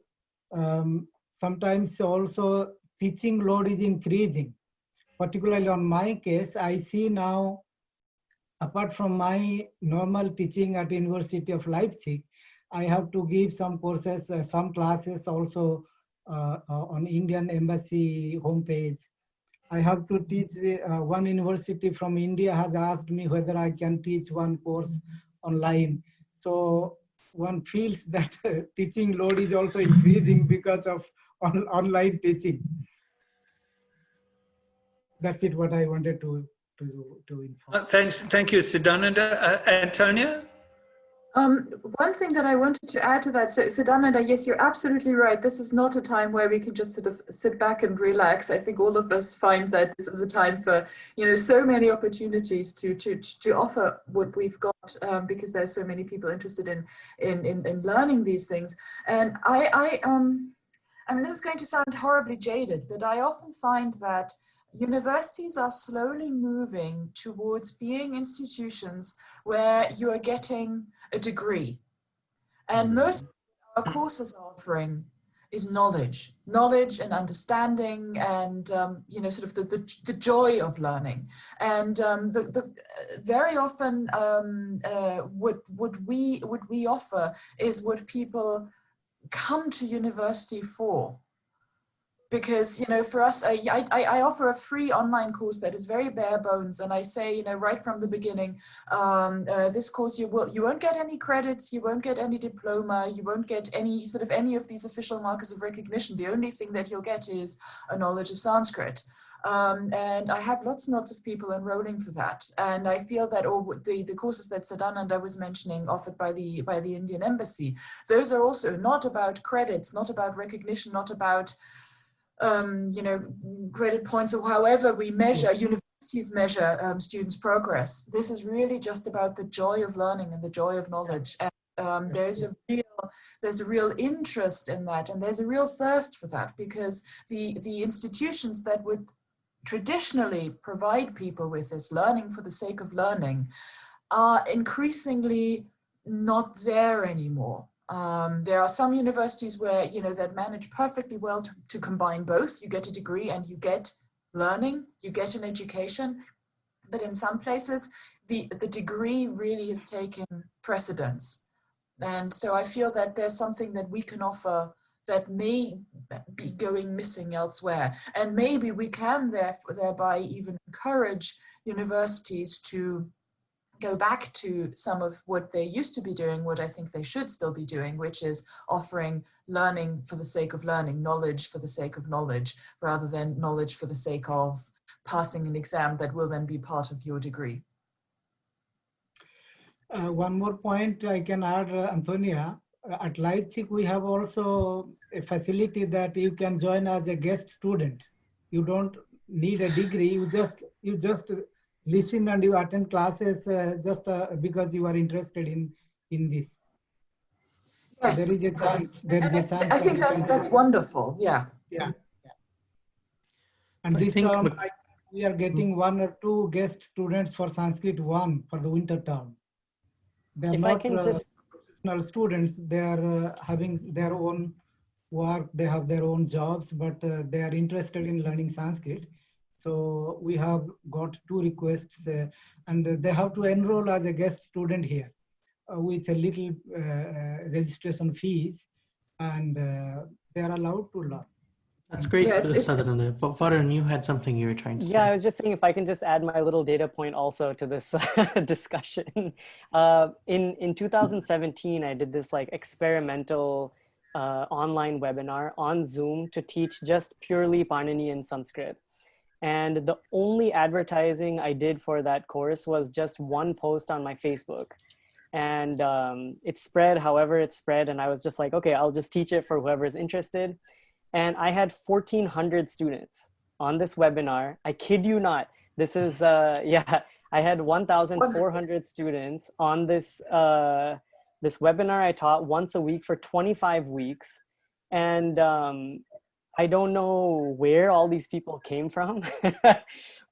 sometimes also teaching load is increasing. Particularly on my case, I see now, apart from my normal teaching at University of Leipzig, I have to give some courses, some classes also on Indian Embassy homepage. I have to teach, one university from India has asked me whether I can teach one course online. So one feels that teaching load is also increasing because of online teaching. That's it, what I wanted to inform. Thanks. Thank you, Sadananda. Antonia? One thing that I wanted to add to that, so Sadananda, yes, you're absolutely right. This is not a time where we can just sort of sit back and relax. I think all of us find that this is a time for, so many opportunities to offer what we've got, because there's so many people interested in learning these things. And I mean, this is going to sound horribly jaded, but I often find that universities are slowly moving towards being institutions where you are getting a degree. And most of our courses are offering is knowledge and understanding, and you know, sort of the joy of learning. And very often what we offer is what people come to university for. Because, you know, for us, I offer a free online course that is very bare bones, and I say, you know, right from the beginning, this course you won't get any credits, you won't get any diploma, you won't get any of these official markers of recognition. The only thing that you'll get is a knowledge of Sanskrit. And I have lots and lots of people enrolling for that, and I feel that all the courses that Sadananda was mentioning, offered by the Indian Embassy, those are also not about credits, not about recognition, not about you know, credit points, or however we measure, universities measure students' progress. This is really just about the joy of learning and the joy of knowledge. And there's a real interest in that, and there's a real thirst for that, because the institutions that would traditionally provide people with this learning for the sake of learning are increasingly not there anymore. There are some universities where, you know, that manage perfectly well to combine both. You get a degree and you get learning, you get an education. But in some places, the degree really is taking precedence. And so I feel that there's something that we can offer that may be going missing elsewhere. And maybe we can thereby even encourage universities to go back to some of what they used to be doing, what I think they should still be doing, which is offering learning for the sake of learning, knowledge for the sake of knowledge, rather than knowledge for the sake of passing an exam that will then be part of your degree. One more point I can add, Antonia. At Leipzig, we have also a facility that you can join as a guest student. You don't need a degree. You just listen and you attend classes because you are interested in this. Yes. So there is a chance. There is a chance. I think that's wonderful. Yeah. Yeah. And this term, we are getting 1 or 2 guest students for Sanskrit 1 for the winter term. They are not professional students. They are having their own work. They have their own jobs, but they are interested in learning Sanskrit. So we have got 2 requests, and they have to enroll as a guest student here with a little registration fees, and they are allowed to learn. That's great, Sadananda. Varun, you had something you were trying to say. Yeah, I was just saying, if I can just add my little data point also to this discussion. In 2017, I did this like experimental online webinar on Zoom to teach just purely Panini and Sanskrit. And the only advertising I did for that course was just 1 post on my Facebook. And it spread however it spread. And I was just like, okay, I'll just teach it for whoever's interested. And I had 1,400 students on this webinar. I kid you not. This is, I had 1,400 students on this, this webinar I taught once a week for 25 weeks. And I don't know where all these people came from,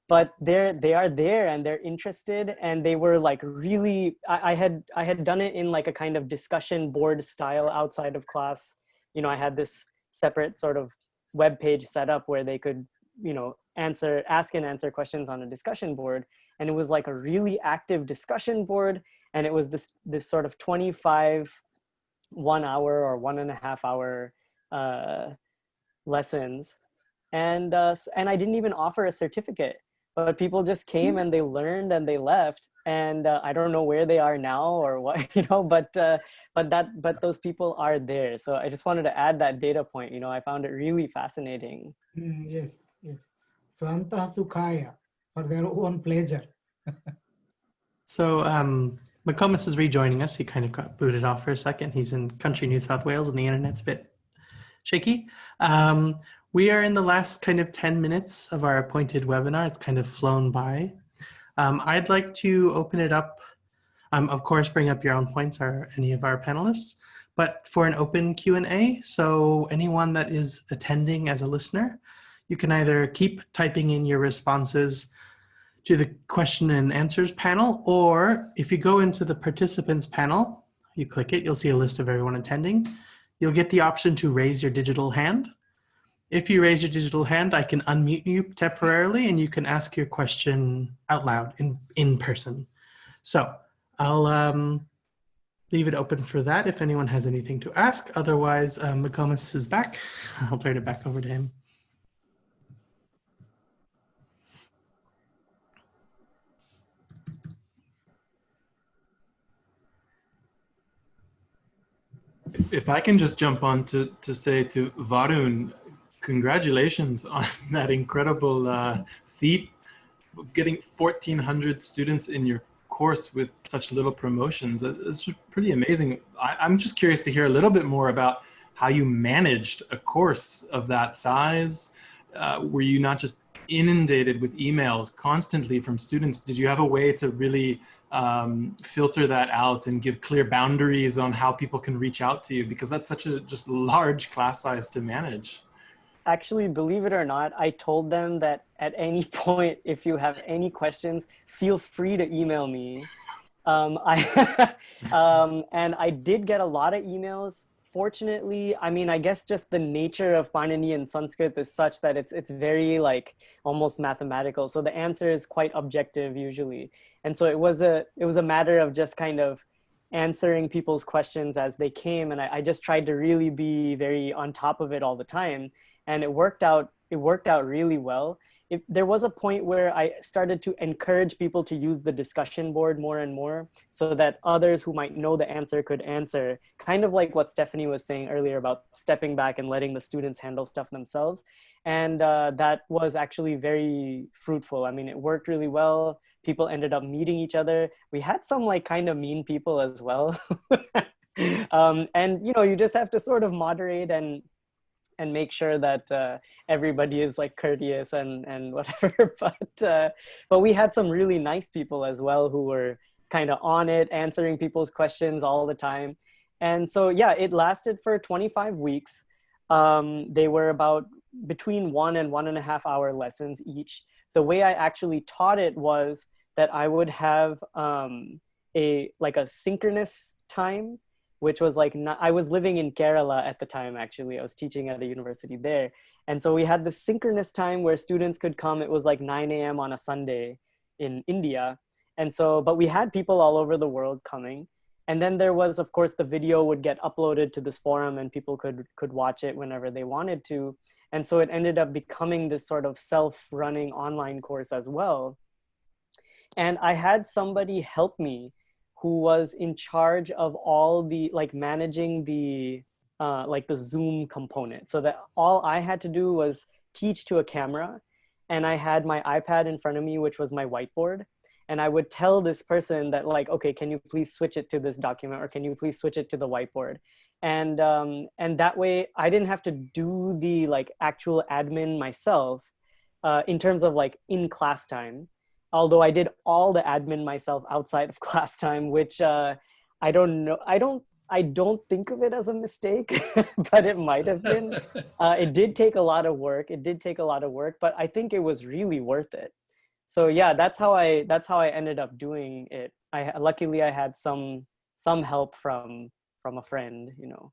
but they are there and they're interested, and they were like really, I had done it in like a kind of discussion board style outside of class. You know, I had this separate sort of web page set up where they could, you know, ask and answer questions on a discussion board. And it was like a really active discussion board. And it was this sort of 25 1-hour or 1.5 hour lessons. And I didn't even offer a certificate, but people just came and they learned and they left. And I don't know where they are now or what, you know, but those people are there. So I just wanted to add that data point. You know, I found it really fascinating. Yes. Swantah Sukhaya, for their own pleasure. So McComas is rejoining us. He kind of got booted off for a second. He's in country New South Wales and the internet's a bit shaky. We are in the last kind of 10 minutes of our appointed webinar. It's kind of flown by. I'd like to open it up. Of course, bring up your own points, or any of our panelists. but for an open Q&A. So anyone that is attending as a listener, you can either keep typing in your responses to the question and answers panel, or if you go into the participants panel, you click it, you'll see a list of everyone attending. You'll get the option to raise your digital hand. If you raise your digital hand, I can unmute you temporarily and you can ask your question out loud in person. So I'll leave it open for that if anyone has anything to ask. Otherwise, McComas is back. I'll turn it back over to him. If I can just jump on to say to Varun, congratulations on that incredible feat of getting 1,400 students in your course with such little promotions. It's pretty amazing. I'm just curious to hear a little bit more about how you managed a course of that size. Were you not just inundated with emails constantly from students? Did you have a way to really filter that out and give clear boundaries on how people can reach out to you? Because that's such a just large class size to manage. Actually, believe it or not, I told them that at any point, if you have any questions, feel free to email me. And I did get a lot of emails. Fortunately, I mean, I guess just the nature of Panini and Sanskrit is such that it's very like almost mathematical. So the answer is quite objective usually. And so it was a matter of just kind of answering people's questions as they came. And I just tried to really be very on top of it all the time. And it worked out really well. There was a point where I started to encourage people to use the discussion board more and more so that others who might know the answer could answer, kind of like what Stephanie was saying earlier about stepping back and letting the students handle stuff themselves. And that was actually very fruitful. I mean, it worked really well. People ended up meeting each other. We had some like kind of mean people as well. And, you know, you just have to sort of moderate and make sure that everybody is like courteous and whatever. But we had some really nice people as well who were kind of on it, answering people's questions all the time. And so, yeah, it lasted for 25 weeks. They were about between 1 and 1.5 hour lessons each. The way I actually taught it was that I would have a synchronous time, which was like, I was living in Kerala at the time, actually. I was teaching at a university there. And so we had this synchronous time where students could come. It was like 9 a.m. on a Sunday in India. And so, but we had people all over the world coming. And then there was, of course, the video would get uploaded to this forum and people could watch it whenever they wanted to. And so it ended up becoming this sort of self-running online course as well. And I had somebody help me who was in charge of all the, like managing the, like the Zoom component. So that all I had to do was teach to a camera, and I had my iPad in front of me, which was my whiteboard. And I would tell this person that like, okay, can you please switch it to this document, or can you please switch it to the whiteboard? And that way I didn't have to do the like actual admin myself in terms of like in class time. Although I did all the admin myself outside of class time, which I don't know. I don't think of it as a mistake, but it might have been. It did take a lot of work. But I think it was really worth it. So yeah, that's how I ended up doing it. Luckily I had some help from a friend, you know.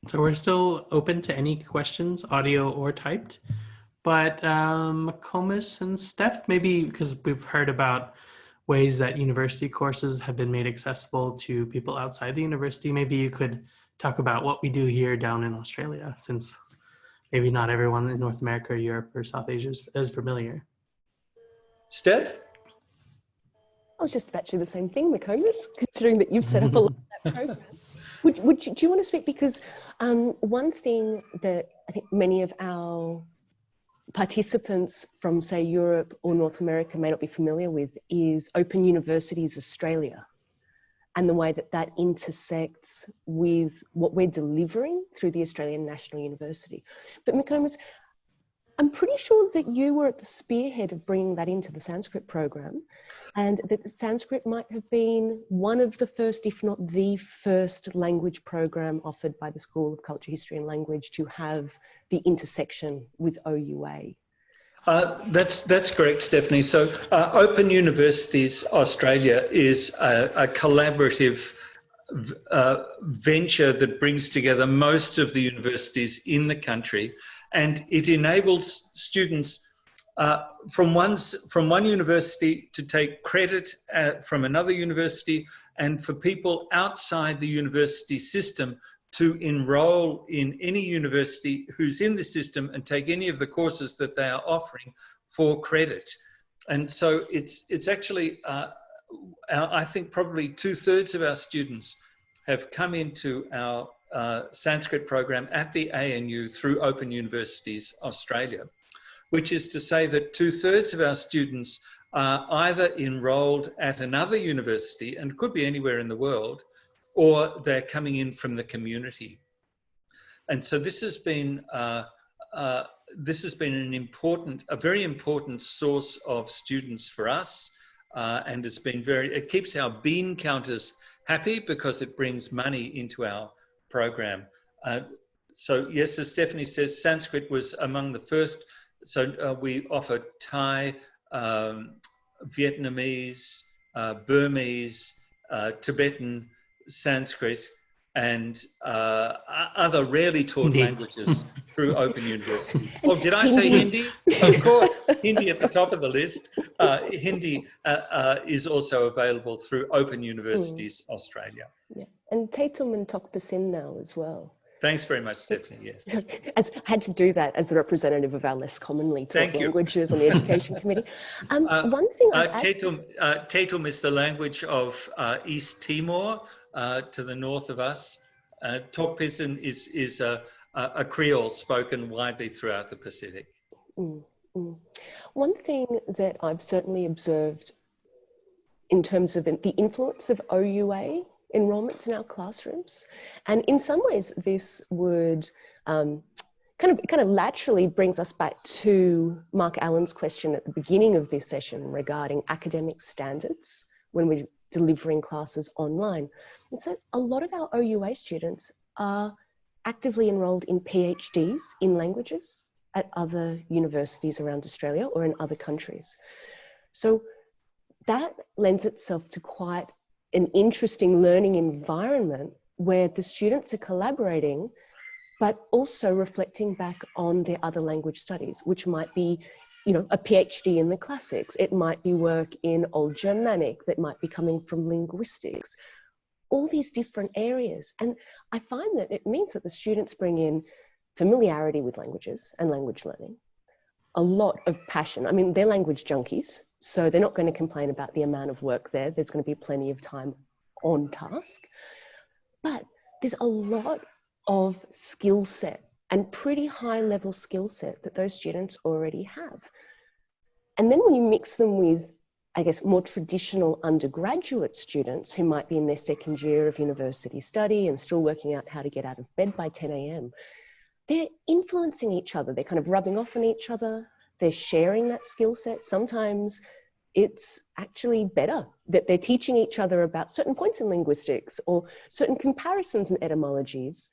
So we're still open to any questions, audio or typed. But McComas and Steph, maybe because we've heard about ways that university courses have been made accessible to people outside the university, maybe you could talk about what we do here down in Australia, since maybe not everyone in North America, Europe, or South Asia is as familiar. Steph? I was just about to do the same thing, McComas, considering that you've set up a lot of that program. Do you want to speak? Because one thing that I think many of our participants from, say, Europe or North America may not be familiar with is Open Universities Australia, and the way that that intersects with what we're delivering through the Australian National University. But McComas, I'm pretty sure that you were at the spearhead of bringing that into the Sanskrit program, and that Sanskrit might have been one of the first, if not the first, language program offered by the School of Culture, History and Language to have the intersection with OUA. That's correct, Stephanie. So Open Universities Australia is a collaborative venture that brings together most of the universities in the country, and it enables students from one university to take credit from another university, and for people outside the university system to enroll in any university who's in the system and take any of the courses that they are offering for credit. And so it's actually, I think probably 2/3 of our students have come into our Sanskrit program at the ANU through Open Universities Australia, which is to say that 2/3 of our students are either enrolled at another university, and could be anywhere in the world, or they're coming in from the community. And so this has been a very important source of students for us, and it's been it keeps our bean counters happy because it brings money into our program. So yes, as Stephanie says, Sanskrit was among the first. So we offer Thai, Vietnamese, Burmese, Tibetan, Sanskrit, and other rarely taught languages through Open University. Oh, did I say Hindi? Of course, Hindi at the top of the list. Hindi is also available through Open Universities Australia. Yeah, and Tatum and Tokpasin now as well. Thanks very much, Stephanie, yes. I had to do that as the representative of our less commonly taught languages on the Education Committee. One thing Tatum is the language of East Timor, to the north of us. Tokpasin is a Creole spoken widely throughout the Pacific. One thing that I've certainly observed in terms of the influence of OUA enrollments in our classrooms, and in some ways this would kind of laterally brings us back to Mark Allen's question at the beginning of this session regarding academic standards when we're delivering classes online. And so a lot of our OUA students are actively enrolled in PhDs in languages at other universities around Australia or in other countries. So that lends itself to quite an interesting learning environment where the students are collaborating, but also reflecting back on their other language studies, which might be, you know, a PhD in the classics. It might be work in Old Germanic that might be coming from linguistics, all these different areas. And I find that it means that the students bring in familiarity with languages and language learning, a lot of passion. I mean, they're language junkies, so they're not going to complain about the amount of work there. There's going to be plenty of time on task. But there's a lot of skill set and pretty high level skill set that those students already have. And then when you mix them with, I guess, more traditional undergraduate students who might be in their second year of university study and still working out how to get out of bed by 10 a.m., they're influencing each other. They're kind of rubbing off on each other. They're sharing that skill set. Sometimes it's actually better that they're teaching each other about certain points in linguistics or certain comparisons and etymologies,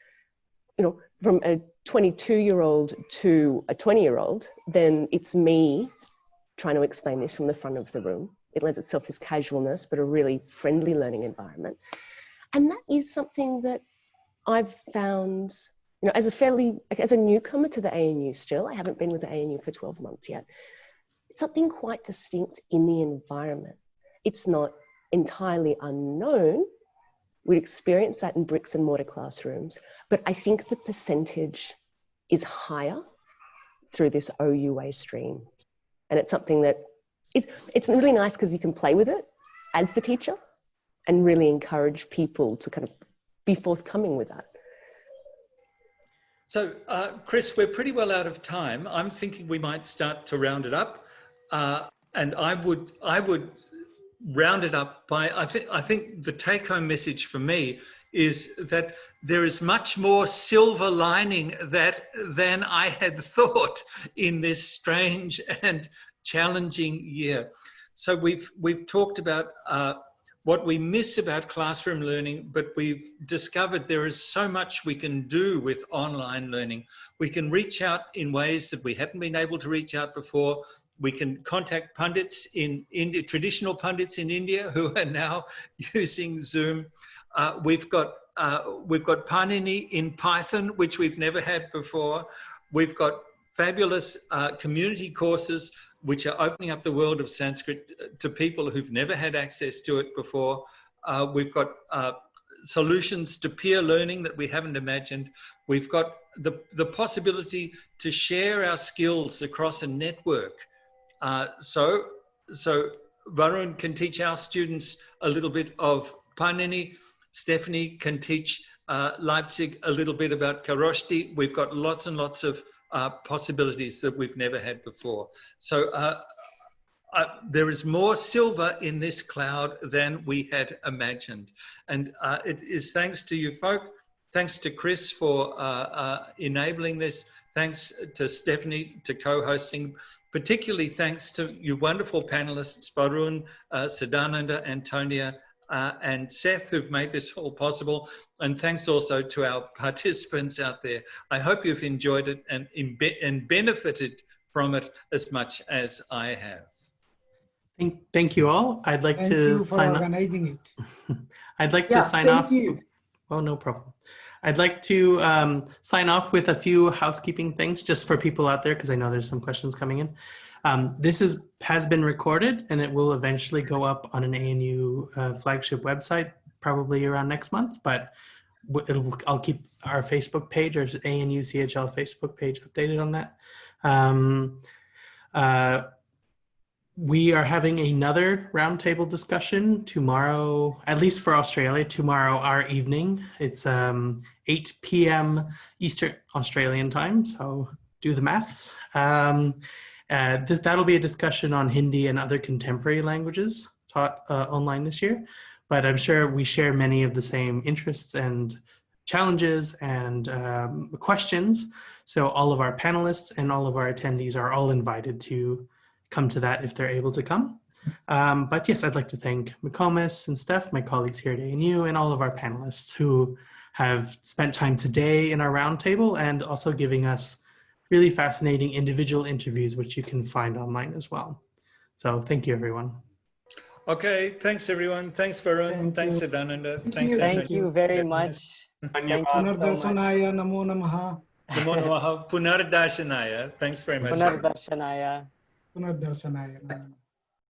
you know, from a 22-year-old to a 20-year-old, then it's me trying to explain this from the front of the room. It lends itself to this casualness, but a really friendly learning environment. And that is something that I've found, you know, as a newcomer to the ANU still, I haven't been with the ANU for 12 months yet. It's something quite distinct in the environment. It's not entirely unknown. We'd experience that in bricks and mortar classrooms, but I think the percentage is higher through this OUA stream. And it's something that it's really nice because you can play with it as the teacher and really encourage people to kind of be forthcoming with that. So, Chris, we're pretty well out of time. I'm thinking we might start to round it up. And I would round it up by, I think the take-home message for me is that there is much more silver lining than I had thought in this strange and challenging year. So we've talked about what we miss about classroom learning, but we've discovered there is so much we can do with online learning. We can reach out in ways that we hadn't been able to reach out before. We can contact pundits in India, traditional pundits in India who are now using Zoom. We've got Panini in Python, which we've never had before. We've got fabulous community courses which are opening up the world of Sanskrit to people who've never had access to it before. We've got solutions to peer learning that we haven't imagined. We've got the possibility to share our skills across a network. So Varun can teach our students a little bit of Panini. Stephanie can teach Leipzig a little bit about Kharoshthi. We've got lots and lots of possibilities that we've never had before. So there is more silver in this cloud than we had imagined. And it is thanks to you folk, thanks to Chris for enabling this, thanks to Stephanie to co-hosting, particularly thanks to you wonderful panelists, Varun, Sadananda, Antonia, and Seth, who've made this all possible. And thanks also to our participants out there. I hope you've enjoyed it and benefited from it as much as I have. Thank you all. I'd like Thank to you for sign organizing it. I'd like to sign off. Thank you. Oh, no problem. I'd like to sign off with a few housekeeping things just for people out there, because I know there's some questions coming in. This has been recorded and it will eventually go up on an ANU flagship website, probably around next month, but I'll keep our Facebook page or ANU CHL Facebook page updated on that. We are having another roundtable discussion tomorrow, at least for Australia, tomorrow our evening. It's 8 p.m. Eastern Australian time, so do the maths. That'll be a discussion on Hindi and other contemporary languages taught online this year, but I'm sure we share many of the same interests and challenges and questions. So all of our panelists and all of our attendees are all invited to come to that if they're able to come. But yes, I'd like to thank McComas and Steph, my colleagues here at ANU, and all of our panelists who have spent time today in our roundtable and also giving us really fascinating individual interviews, which you can find online as well. So thank you, everyone. Okay, thanks everyone. Thanks Varun. Thanks Sadananda. Thanks. Thank you very much. Thank you so much. Punardarshanaya, namo namaha. Namo namaha. Punardarshanaya. Thanks very much. Punardarshanaya. Punardarshanaya.